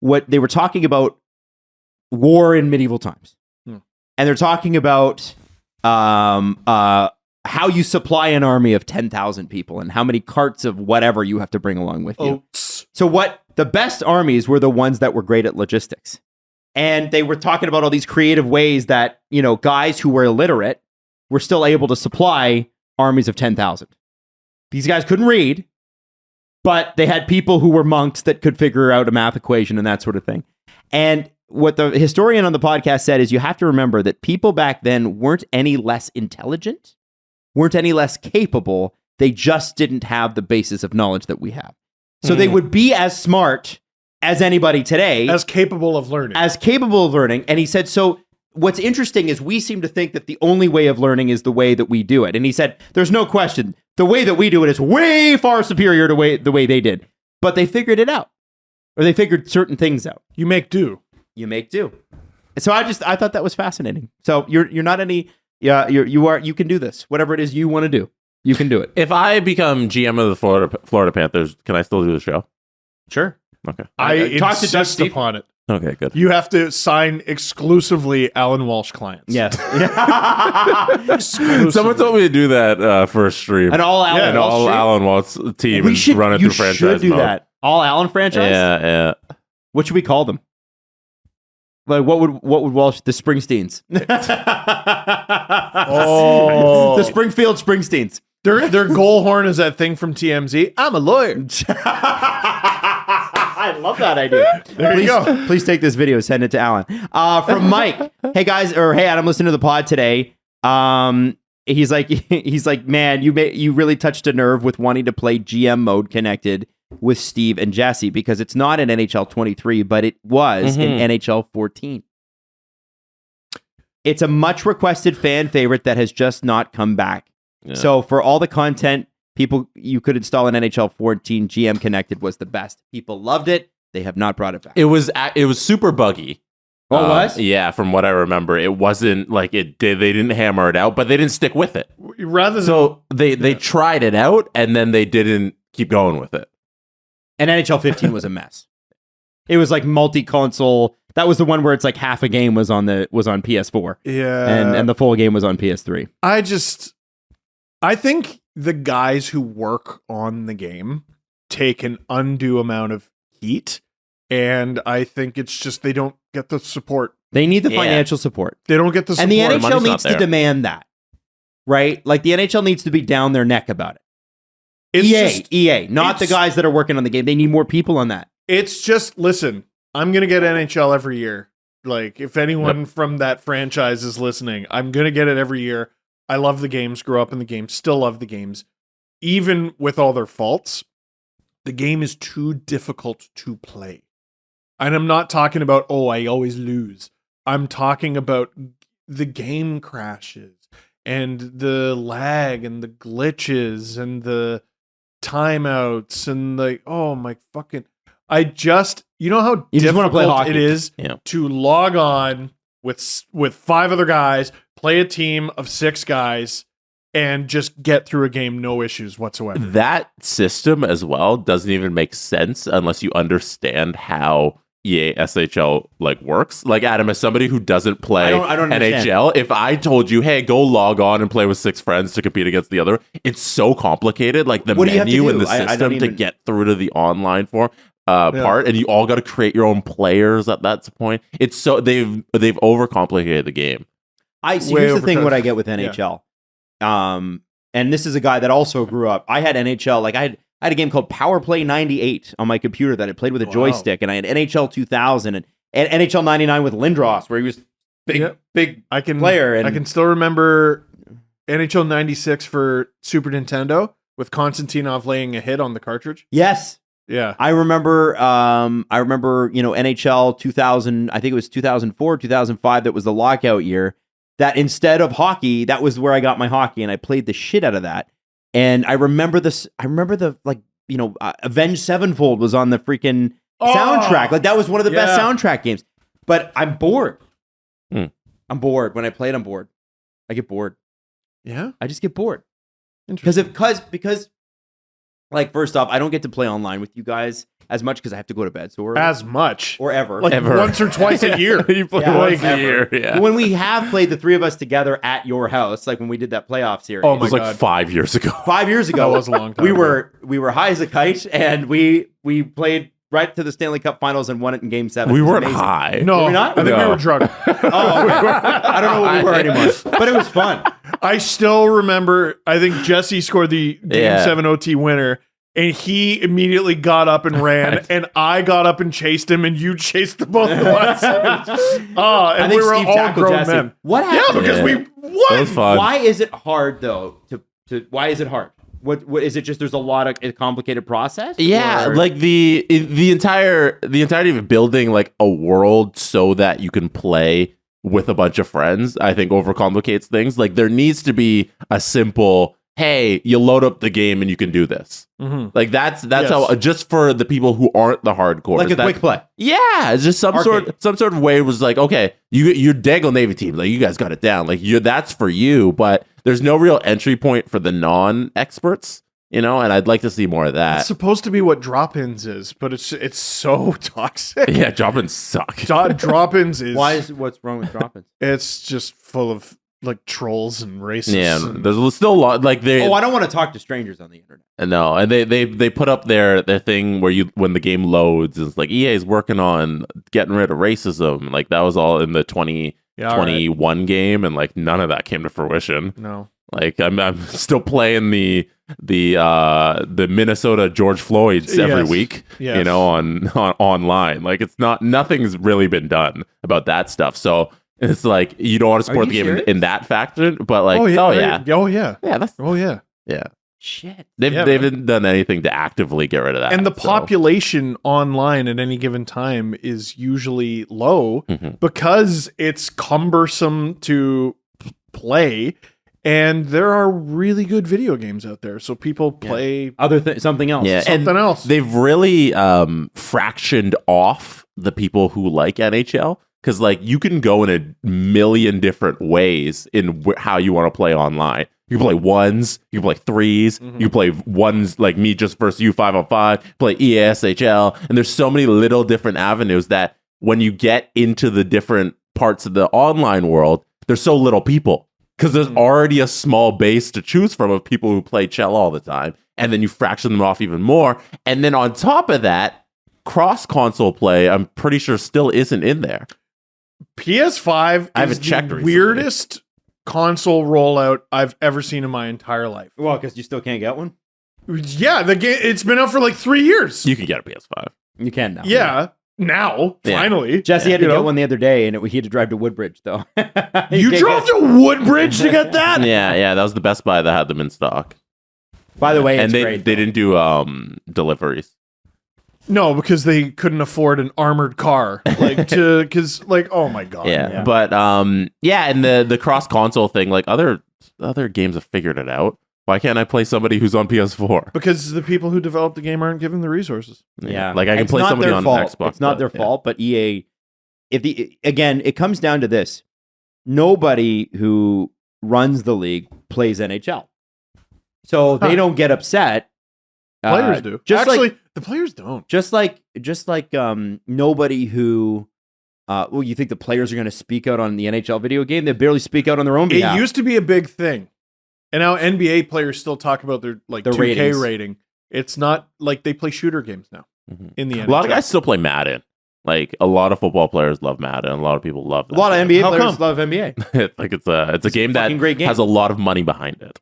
what they were talking about war in medieval times. And they're talking about how you supply an army of 10,000 people and how many carts of whatever you have to bring along with you. Oats. So what the best armies were the ones that were great at logistics. And they were talking about all these creative ways that, guys who were illiterate were still able to supply armies of 10,000. These guys couldn't read, but they had people who were monks that could figure out a math equation and that sort of thing. And what the historian on the podcast said is you have to remember that people back then weren't any less intelligent, weren't any less capable. They just didn't have the basis of knowledge that we have. So they would be as smart as anybody today. As capable of learning. And he said, so what's interesting is we seem to think that the only way of learning is the way that we do it. And he said, there's no question. The way that we do it is way far superior to the way they did. But they figured it out. Or they figured certain things out. You make do. And so I thought that was fascinating. So you're not any, you can do this. Whatever it is you want to do, you can do it. If I become GM of the Florida Panthers, can I still do the show? Sure. Okay. I talk to Doug insist Steve. upon it. Okay, good. You have to sign exclusively Alan Walsh clients. Yes. Someone told me to do that for a stream. An all Alan and Walsh all stream? Alan Walsh team and run it through franchise You should do mode. that. All Alan franchise? Yeah. What should we call them? Like what would Walsh, the Springsteens? Oh. The Springfield Springsteens. Their goal horn is that thing from TMZ. I'm a lawyer. I love that idea. There you go. Please take this video, send it to Alan. From Mike. Hey guys, or hey Adam, listen to the pod today. He's like, man, you really touched a nerve with wanting to play GM mode connected with Steve and Jesse because it's not in NHL 23, but it was in NHL 14. It's a much requested fan favorite that has just not come back. Yeah. So for all the content you could install in NHL 14, GM Connected was the best. People loved it. They have not brought it back. It was super buggy. Oh, it was? Yeah, from what I remember, it wasn't like it did. They didn't hammer it out, but they didn't stick with it. They tried it out and then they didn't keep going with it. And NHL 15 was a mess. It was like multi-console. That was the one where it's like half a game was on PS4. Yeah. And the full game was on PS3. I think the guys who work on the game take an undue amount of heat, and I think it's just they don't get the support. They need the financial support. They don't get the support. And the NHL needs to demand that, right? Like the NHL needs to be down their neck about it. EA, not the guys that are working on the game. They need more people on that. It's just, listen, I'm going to get NHL every year. Like, if anyone from that franchise is listening, I'm going to get it every year. I love the games, grew up in the games, still love the games. Even with all their faults, the game is too difficult to play. And I'm not talking about, I always lose. I'm talking about the game crashes and the lag and the glitches and the timeouts and you know how you just want to play hockey. It is to log on with 5 other guys, play a team of 6 guys, and just get through a game, no issues whatsoever. That system as well doesn't even make sense unless you understand how EA SHL works. Like, Adam, as somebody who doesn't play I don't NHL, if I told you, hey, go log on and play with 6 friends to compete against the other, it's so complicated. Like the menu and the system to get through to the online form. Part, and you all got to create your own players at that point. It's so they've overcomplicated the game. Here's the thing: what I get with NHL, and this is a guy that also grew up. I had NHL, I had a game called Power Play 98 on my computer that I played with a joystick, and I had NHL 2000 and NHL 99 with Lindros, where he was big player. And I can still remember NHL 96 for Super Nintendo with Konstantinov laying a hit on the cartridge. Yes. Yeah. I remember NHL 2000, I think it was 2004, 2005, that was the lockout year, that instead of hockey, that was where I got my hockey, and I played the shit out of that. And I remember Avenged Sevenfold was on the freaking soundtrack. Like, that was one of the best soundtrack games. But I'm bored. I'm bored. When I play it, I'm bored. I get bored. Yeah? I just get bored. Because first off, I don't get to play online with you guys. as much because I have to go to bed so early. As much. Or ever. Like Ever. once or twice a year. You play Yeah, once ever. a year. Yeah. When we have played the three of us together at your house, like when we did that playoff series. Oh It was my like God. 5 years ago. 5 years ago. That was a long time we ago. were high as a kite, and we played right to the Stanley Cup Finals and won it in Game 7. We It was weren't amazing. high. No, Were we not? I think we No. were drunk. I don't know what we were anymore, but it was fun. I still remember, I think Jesse scored the Game Yeah. 7 OT winner, and he immediately got up and ran, and I got up and chased him, and you chased the both of us. And I we think were Steve all tackled grown Jesse. men. What Yeah, happened? because Yeah. we That was won. fun. Why is it hard though? Why is it hard? What is it? Just there's a lot of a complicated process. Yeah, Or- like the entirety of building like a world so that you can play with a bunch of friends, I think overcomplicates things. Like there needs to be a simple, hey, you load up the game and you can do this. Mhm. Like that's Yes. how just for the people who aren't the hardcore. like a quick play. Yeah, it's just some Arcade. sort of way. It was like, okay, you're Dangle Navy team, like you guys got it down, like that's for you. But there's no real entry point for the non-experts, and I'd like to see more of that. It's supposed to be what drop-ins is, but it's so toxic. Yeah, drop-ins suck. Drop-ins is What's wrong with dropping? it's just full of like trolls and racists. Yeah, and- there's still a lot. Like they, Oh, I don't want to talk to strangers on the internet. no, and they put up their thing where when the game loads, it's like EA is working on getting rid of racism. Like that was all in the 2021 game, and like none of that came to fruition. no. Like I'm still playing the Minnesota George Floyds every Yes. week, Yes. on online. Like nothing's really been done about that stuff. So it's like you don't want to support you the game serious? in that factor, but like oh yeah. oh yeah, That's yeah. Shit. They Yeah, haven't done anything to actively get rid of that. And the so. population online at any given time is usually low Mhm. because it's cumbersome to play, and there are really good video games out there. So people play Something else. Yeah, something and else. They've really fractioned off the people who like NHL because like you can go in a million different ways in how you want to play online. You can play ones, you can play threes, you can play ones like me just versus you 5-on-5, play EASHL, and there's so many little different avenues that when you get into the different parts of the online world, there's so little people because there's already a small base to choose from of people who play Chell all the time, and then you fraction them off even more, and then on top of that, cross console play, I'm pretty sure still isn't in there. PS5 I haven't is checked the recently. weirdest console rollout I've ever seen in my entire life. Well, because you still can't get one. Yeah, the game it's been out for like 3 years. You can get a PS5. You can now. Yeah, now Yeah. finally. Jesse had to You get know? one the other day, and he had to drive to Woodbridge though. You drove to Woodbridge to get that? Yeah, that was the Best Buy that had them in stock. By the way, And it's they great. didn't do deliveries. No, because they couldn't afford an armored car. Because oh my god. Yeah. But and the cross console thing, like other games have figured it out. Why can't I play somebody who's on PS4? Because the people who developed the game aren't given the resources. Yeah, Like I can It's play not somebody their on fault. Xbox. It's not but, their yeah. fault, but EA. Again, it comes down to this: nobody who runs the league plays NHL, so they don't get upset. Players do. Just Actually, like the players don't. just like nobody who. Well, you think the players are going to speak out on the NHL video game? They barely speak out on their own behalf. It used to be a big thing. And now NBA players still talk about their Their 2K ratings. rating. It's not like they play shooter games now Mhm. in the NHL. A lot of guys still play Madden. Like a lot of football players love Madden. A lot of people love a lot of that NBA How players come? love NBA. game. Like it's a game that fucking great game. has a lot of money behind it.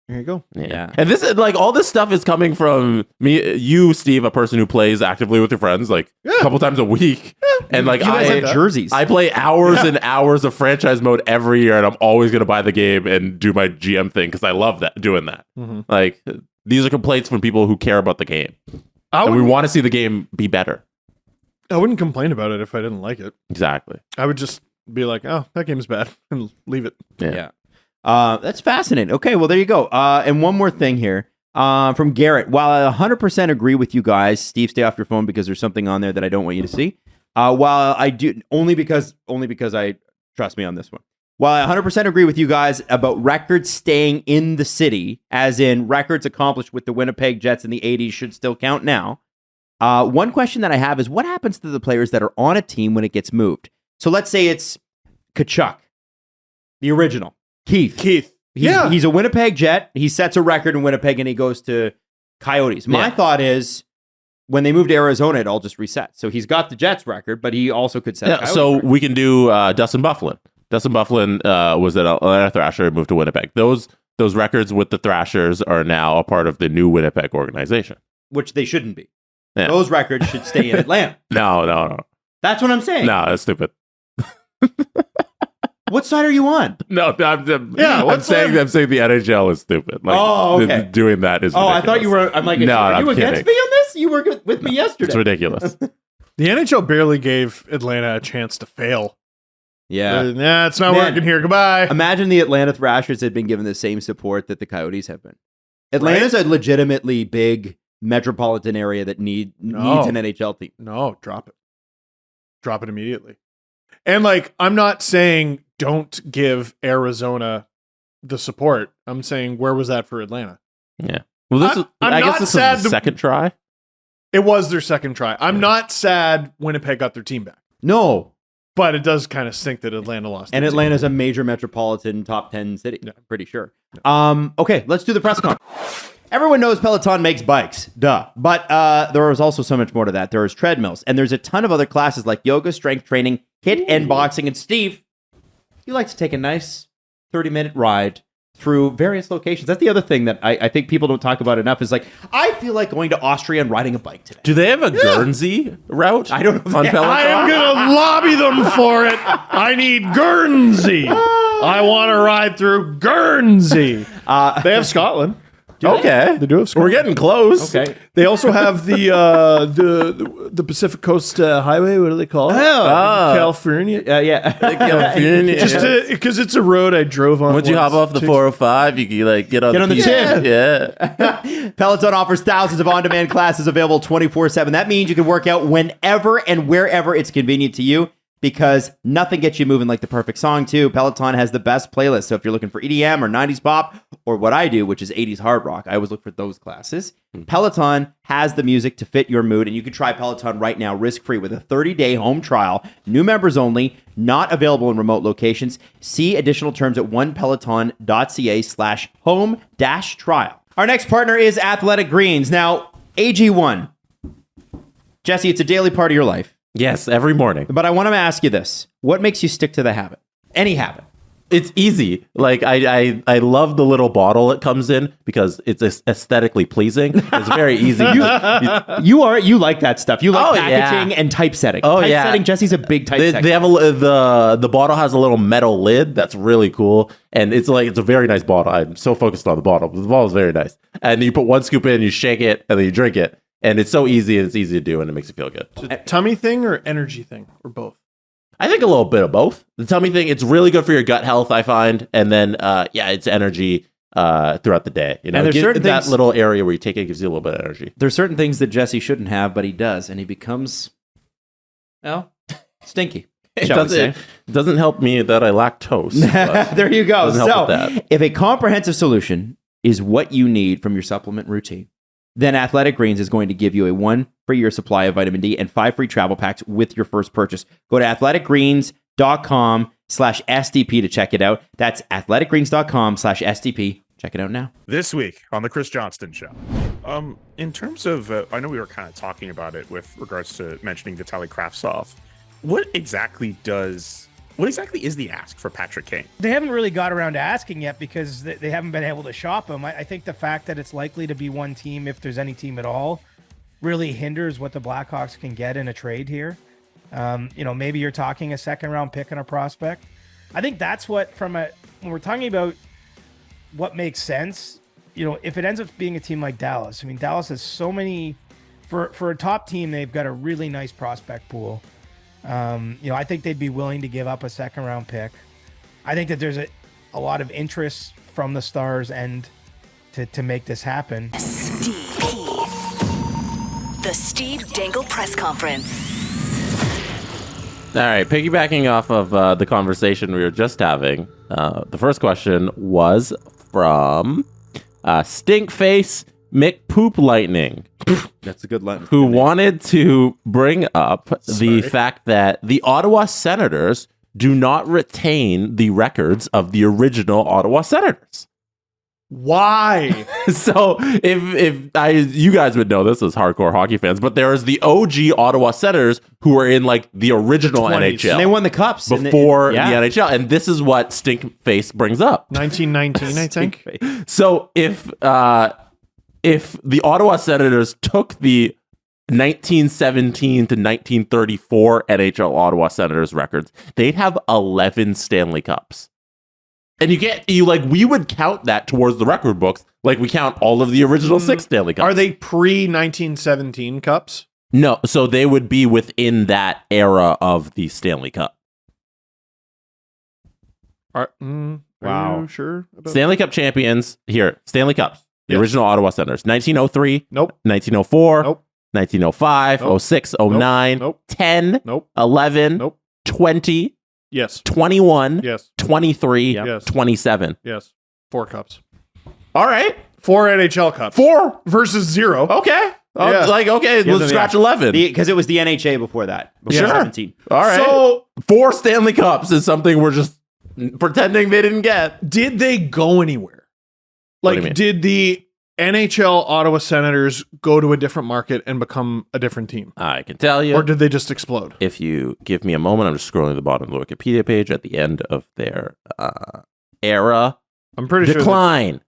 There you go. Yeah. And this is like all this stuff is coming from you, Steve, a person who plays actively with your friends like a couple times a week. And like You guys I have jerseys. I play hours and hours of franchise mode every year, and I'm always going to buy the game and do my GM thing because I love doing that. Mhm. Like these are complaints from people who care about the game, I and we wouldn't, want to see the game be better. I wouldn't complain about it if I didn't like it. Exactly. I would just be like, oh, that game's bad, and leave it. Yeah. That's fascinating. Okay, well, there you go. And one more thing here from Garrett. While I 100% agree with you guys, Steve, stay off your phone because there's something on there that I don't want you to see. While I do, only because I trust me on this one. While I 100% agree with you guys about records staying in the city, as in records accomplished with the Winnipeg Jets in the 80s should still count now, One question that I have is what happens to the players that are on a team when it gets moved? So let's say it's Tkachuk, the original, Keith. He's a Winnipeg Jet. He sets a record in Winnipeg and he goes to Coyotes. My thought is when they move to Arizona, it all just resets. So he's got the Jets record, but he also could set a Coyotes record. We can do Dustin Byfuglien. Dustin Byfuglien was at Atlanta Thrasher and moved to Winnipeg. Those records with the Thrashers are now a part of the new Winnipeg organization. Which they shouldn't be. Yeah. Those records should stay in Atlanta. No. That's what I'm saying. No, that's stupid. What side are you on? No, I'm saying the NHL is stupid. Like, doing that is ridiculous. I thought you were. I'm like, are you against me on this? You were with me yesterday. It's ridiculous. The NHL barely gave Atlanta a chance to fail. Yeah. It's not working here. Goodbye. Imagine the Atlanta Thrashers had been given the same support that the Coyotes have been. Atlanta's a legitimately big metropolitan area that needs an NHL team. No, drop it. Drop it immediately. And I'm not saying don't give Arizona the support. I'm saying where was that for Atlanta? Yeah. Well, I guess this is the second try. It was their second try. I'm not sad Winnipeg got their team back. No. But it does kind of stink that Atlanta lost. And Atlanta's a major metropolitan top 10 city. Yeah. I'm pretty sure. Okay, let's do the press conference. Everyone knows Peloton makes bikes, duh. But there is also so much more to that. There is treadmills, and there's a ton of other classes like yoga, strength training, HIIT, and boxing. And Steve, you like to take a nice 30-minute ride through various locations. That's the other thing that I think people don't talk about enough is I feel like going to Austria and riding a bike today. Do they have a Guernsey route? I don't know. On Peloton? I am going to lobby them for it. I need Guernsey. I want to ride through Guernsey. They have Scotland. Okay, they do have We're getting close. Okay, they also have the Pacific Coast Highway. What do they call it? California. California. Just because it's a road I drove on. Once you hop off the 405, you can get on the tip. Yeah. Peloton offers thousands of on-demand classes available 24/7. That means you can work out whenever and wherever it's convenient to you. Because nothing gets you moving like the perfect song, too. Peloton has the best playlist. So if you're looking for EDM or 90s pop, or what I do, which is 80s hard rock, I always look for those classes. Peloton has the music to fit your mood, and you can try Peloton right now, risk-free, with a 30-day home trial. New members only, not available in remote locations. See additional terms at onepeloton.ca/home-trial. Our next partner is Athletic Greens. Now, AG1. Jesse, it's a daily part of your life. Yes, every morning. But I want to ask you this. What makes you stick to the habit? Any habit. It's easy. I love the little bottle it comes in because it's aesthetically pleasing. It's very easy. You like that stuff. You like packaging and typesetting. Typesetting, Jesse's a big typesetter. They have the bottle has a little metal lid that's really cool. And it's a very nice bottle. I'm so focused on the bottle. The bottle is very nice. And you put one scoop in, you shake it, and then you drink it. And it's so easy, and it's easy to do, and it makes you feel good. Is it a tummy thing or energy thing, or both? I think a little bit of both. The tummy thing, it's really good for your gut health, I find. And then, it's energy throughout the day. You know, and there's certain that things, little area where you take it gives you a little bit of energy. There's certain things that Jesse shouldn't have, but he does, and he becomes, stinky. It doesn't help me that I lactose. There you go. So, if a comprehensive solution is what you need from your supplement routine, then Athletic Greens is going to give you a 1 free year supply of vitamin D and 5 free travel packs with your first purchase. Go to athleticgreens.com/SDP to check it out. That's athleticgreens.com/SDP. Check it out now. This week on the Chris Johnston Show. In terms of, I know we were kind of talking about it with regards to mentioning Vitaly Kravtsov. What exactly is the ask for Patrick Kane? They haven't really got around to asking yet because they haven't been able to shop him. I think the fact that it's likely to be one team, if there's any team at all, really hinders what the Blackhawks can get in a trade here. Maybe you're talking a second-round pick and a prospect. I think that's what, when we're talking about what makes sense, if it ends up being a team like Dallas. I mean, Dallas has so many, for a top team, they've got a really nice prospect pool. I think they'd be willing to give up a second-round pick. I think that there's a lot of interest from the Stars and to make this happen. The Steve Dangle Press Conference. All right, piggybacking off of the conversation we were just having, the first question was from Stinkface Mick Poop Lightning, That's a good line. who wanted to bring up the fact that the Ottawa Senators do not retain the records of the original Ottawa Senators. Why? So if you guys would know this as hardcore hockey fans, but there is the OG Ottawa Senators who were in like the original 20s. NHL. And they won the cups before the NHL, and this is what Stinkface brings up. 1919, I think. So if the Ottawa Senators took the 1917 to 1934 NHL Ottawa Senators records, they'd have 11 Stanley Cups. And we would count that towards the record books, like we count all of the original 6 Stanley Cups. Are they pre-1917 cups? No, so they would be within that era of the Stanley Cup. Are you sure? About Stanley Cup champions, here, Stanley Cups, the Yes. original Ottawa Senators, 1903, Nope. 1904, Nope. 1905, Nope. 06, 09, Nope. 10, Nope. 11, Nope. 20, Yes. 21, Yes. 23, Yes. 27. Yes. 4 cups. All right. 4 NHL cups. 4 versus 0. Okay. Yeah. Let's scratch 11. Because it was the NHA before that. Before Sure. 17. All right. So 4 Stanley Cups is something we're just pretending they didn't get. did they go anywhere? What do you Like, mean? did the NHL Ottawa Senators go to a different market and become a different team? I can tell you. Or did they just explode? If you give me a moment, I'm just scrolling to the bottom of the Wikipedia page at the end of their era. I'm pretty sure. Decline.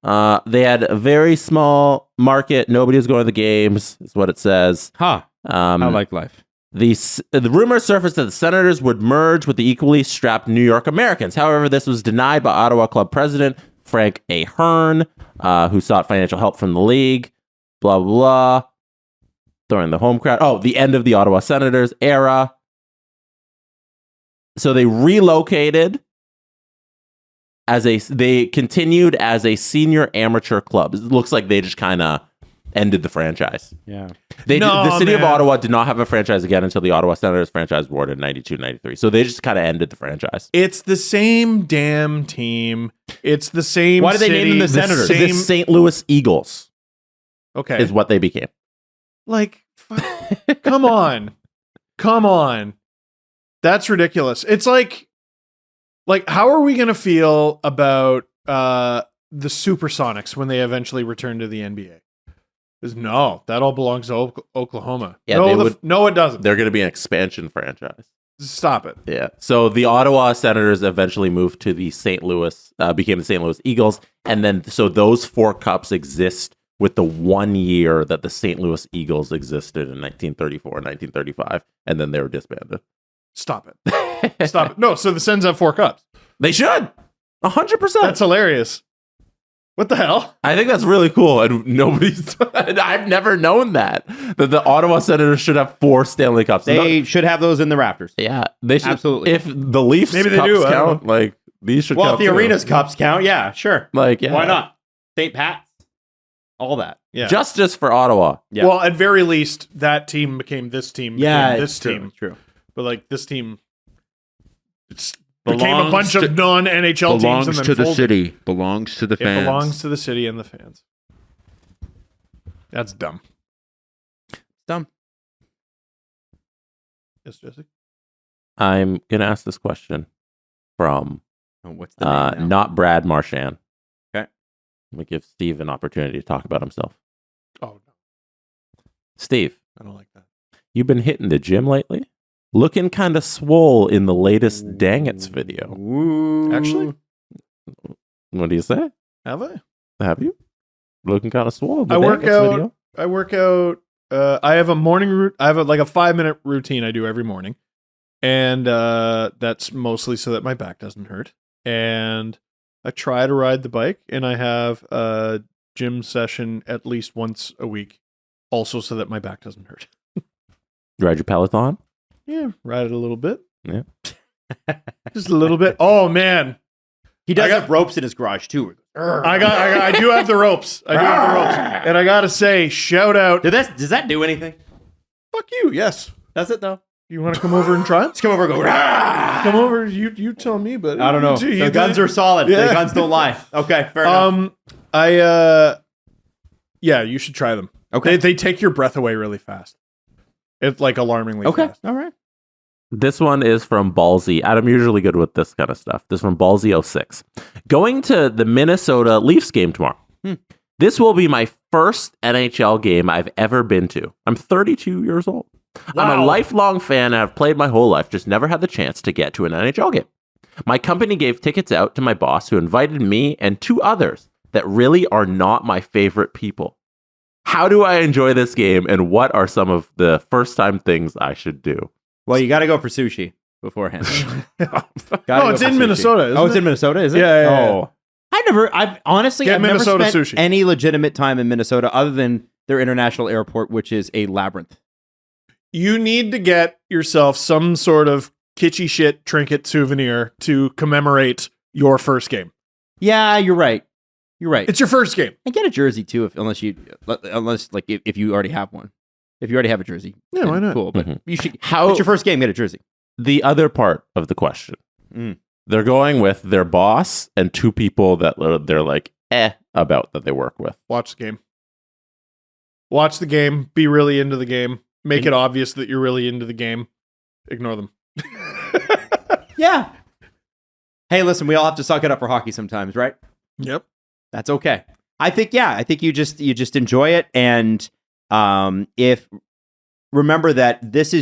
They had a very small market. Nobody was going to the games, is what it says. Huh. I like life. The rumor surfaced that the Senators would merge with the equally strapped New York Americans. However, this was denied by Ottawa Club president Frank A. Hearn, who sought financial help from the league. Blah, blah, blah. Throwing the home crowd. Oh, the end of the Ottawa Senators era. So they relocated they continued as a senior amateur club. It looks like they just kind of ended the franchise. Yeah. The city of man. Ottawa did not have a franchise again until the Ottawa Senators franchise board in 92, 93. So they just kind of ended the franchise. It's the same damn team. It's the same. Why did they name them the city, Senators? The Same. St. Louis Eagles Okay. is what they became. Like, come on. Come on. That's ridiculous. It's like how are we going to feel about the Supersonics when they eventually return to the NBA? Because no, that all belongs to Oklahoma. Yeah, no, it doesn't. They're going to be an expansion franchise. Stop it. Yeah. So the Ottawa Senators eventually moved to the became the St. Louis Eagles. And then, so those 4 cups exist with the 1 year that the St. Louis Eagles existed in 1934 and 1935. And then they were disbanded. Stop it. Stop it. No, so the Sens have 4 cups. They should. 100%. That's hilarious. What the hell? I think that's really cool. And I've never known that the Ottawa Senators should have 4 Stanley Cups. They should have those in the Raptors. Yeah, they should. Absolutely. If the Leafs Maybe they cups do, I don't count, like these should Well, count if the too. Arenas Cups count, yeah, sure. Like, yeah. Why not? St. Pat's. All that. Yeah. Justice for Ottawa. Yeah. Well, at very least, that team became this team. Yeah, became this it's true, team. it's true. But like this team, it's Belongs became a bunch of non-NHL teams and then folded. city. Belongs to the It belongs to the city and the fans. That's dumb. Dumb. Yes, Jesse. I'm gonna ask this question from What's the name now? not Brad Marchand. Okay. Let me give Steve an opportunity to talk about himself. Oh no, Steve, I don't like that. you've been hitting the gym lately? Looking kind of swole in the latest Dangits video. Ooh. Actually, What do you say? have I? Have you? Looking kind of swole. in the I work Dangits out. video? I work out. I have a morning. I have like a 5-minute routine I do every morning, and that's mostly so that my back doesn't hurt. And I try to ride the bike, and I have a gym session at least once a week, also so that my back doesn't hurt. Ride your Peloton? Yeah, ride it a little bit. Yeah. Just a little bit. Oh man, He does I got- have ropes in his garage too. I do have the ropes. I do have the ropes, and I gotta say, shout out. Does that do anything? Fuck you. Yes. Does it though? You want to come over and try it? Let's come over and go. Come over. You tell me, but I don't know. Gee, The you guns did- are solid. Yeah. The guns don't lie. Okay, fair enough. Yeah, you should try them. Okay. They take your breath away really fast. It's like alarmingly fast. All right. This one is from Ballsy. Adam, you're usually good with this kind of stuff. This is from Ballsy06. Going to the Minnesota Leafs game tomorrow. This will be my first NHL game I've ever been to. I'm 32 years old. Wow. I'm a lifelong fan and I've played my whole life, just never had the chance to get to an NHL game. My company gave tickets out to my boss, who invited me and 2 others that really are not my favorite people. How do I enjoy this game, and what are some of the first-time things I should do? Well, you got to go for sushi beforehand. No, it's in Minnesota. Isn't It's in Minnesota, is it? Yeah. I've honestly Get I've never Minnesota spent sushi. any legitimate time in Minnesota other than their international airport, which is a labyrinth. You need to get yourself some sort of kitschy shit trinket souvenir to commemorate your first game. Yeah, you're right. It's your first game. And get a jersey too, unless you already have one. If you already have a jersey, Yeah, why not? Cool, but you should. How- It's your first game. Get a jersey. The other part of the question. They're going with their boss and 2 people that they're like, about that they work with. Watch the game. Watch the game. Be really into the game. Make it obvious that you're really into the game. Ignore them. Yeah. Hey, listen, we all have to suck it up for hockey sometimes, right? Yep. That's okay. I think you just enjoy it, and if remember that these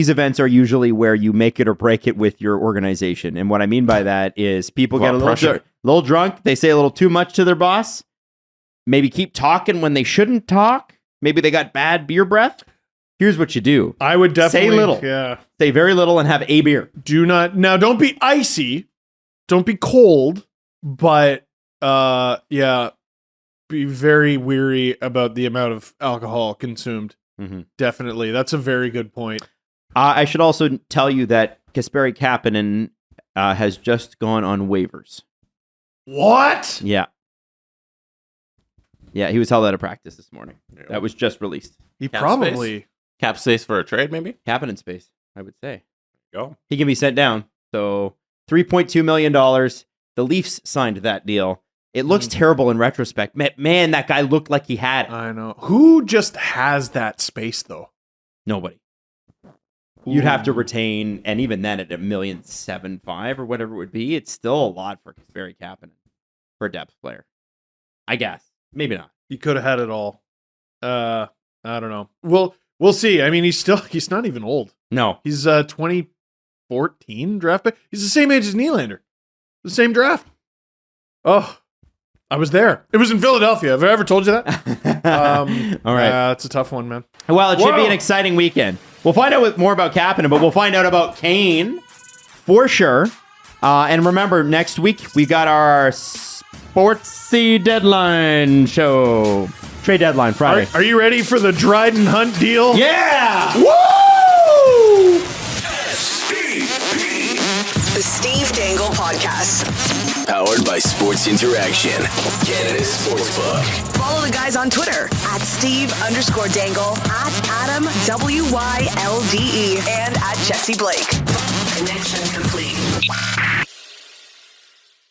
events are usually where you make it or break it with your organization. And what I mean by that is people get a little drunk, they say a little too much to their boss, maybe keep talking when they shouldn't talk, maybe they got bad beer breath. Here's what you do. I would definitely say little. Yeah. Say very little and have a beer. Don't be icy. Don't be cold, but be very weary about the amount of alcohol consumed. Definitely. That's a very good point. I should also tell you that Kasperi Kapanen has just gone on waivers. What? Yeah. Yeah, he was held out of practice this morning. That was just released. He Cap probably... Cap space for a trade, maybe? Kapanen space, I would say. Go. He can be sent down. So $3.2 million. The Leafs signed that deal. It looks terrible in retrospect. Man, that guy looked like he had it. I know. Who just has that space, though? Nobody. You'd have to retain, and even then at $1,750,000 or whatever it would be, it's still a lot for Kasperi Kapanen for a depth player. I guess. Maybe not. He could have had it all. I don't know. We'll see. I mean, he's not even old. No. He's 2014 draft pick. He's the same age as Nylander. The same draft. Oh, I was there. It was in Philadelphia. Have I ever told you that? All right. It's a tough one, man. Well, it should be an exciting weekend. We'll find out more about Kapanen, but we'll find out about Kane for sure. And remember, next week we got our Sportsy Deadline show. Trade Deadline Friday. Are you ready for the Dryden Hunt deal? Yeah! Woo! The Steve Dangle Podcast. Powered by Sports Interaction, Canada's sportsbook. Follow the guys on Twitter at Steve_Dangle, at Adam WYLDE, and at Jesse Blake. Connection complete.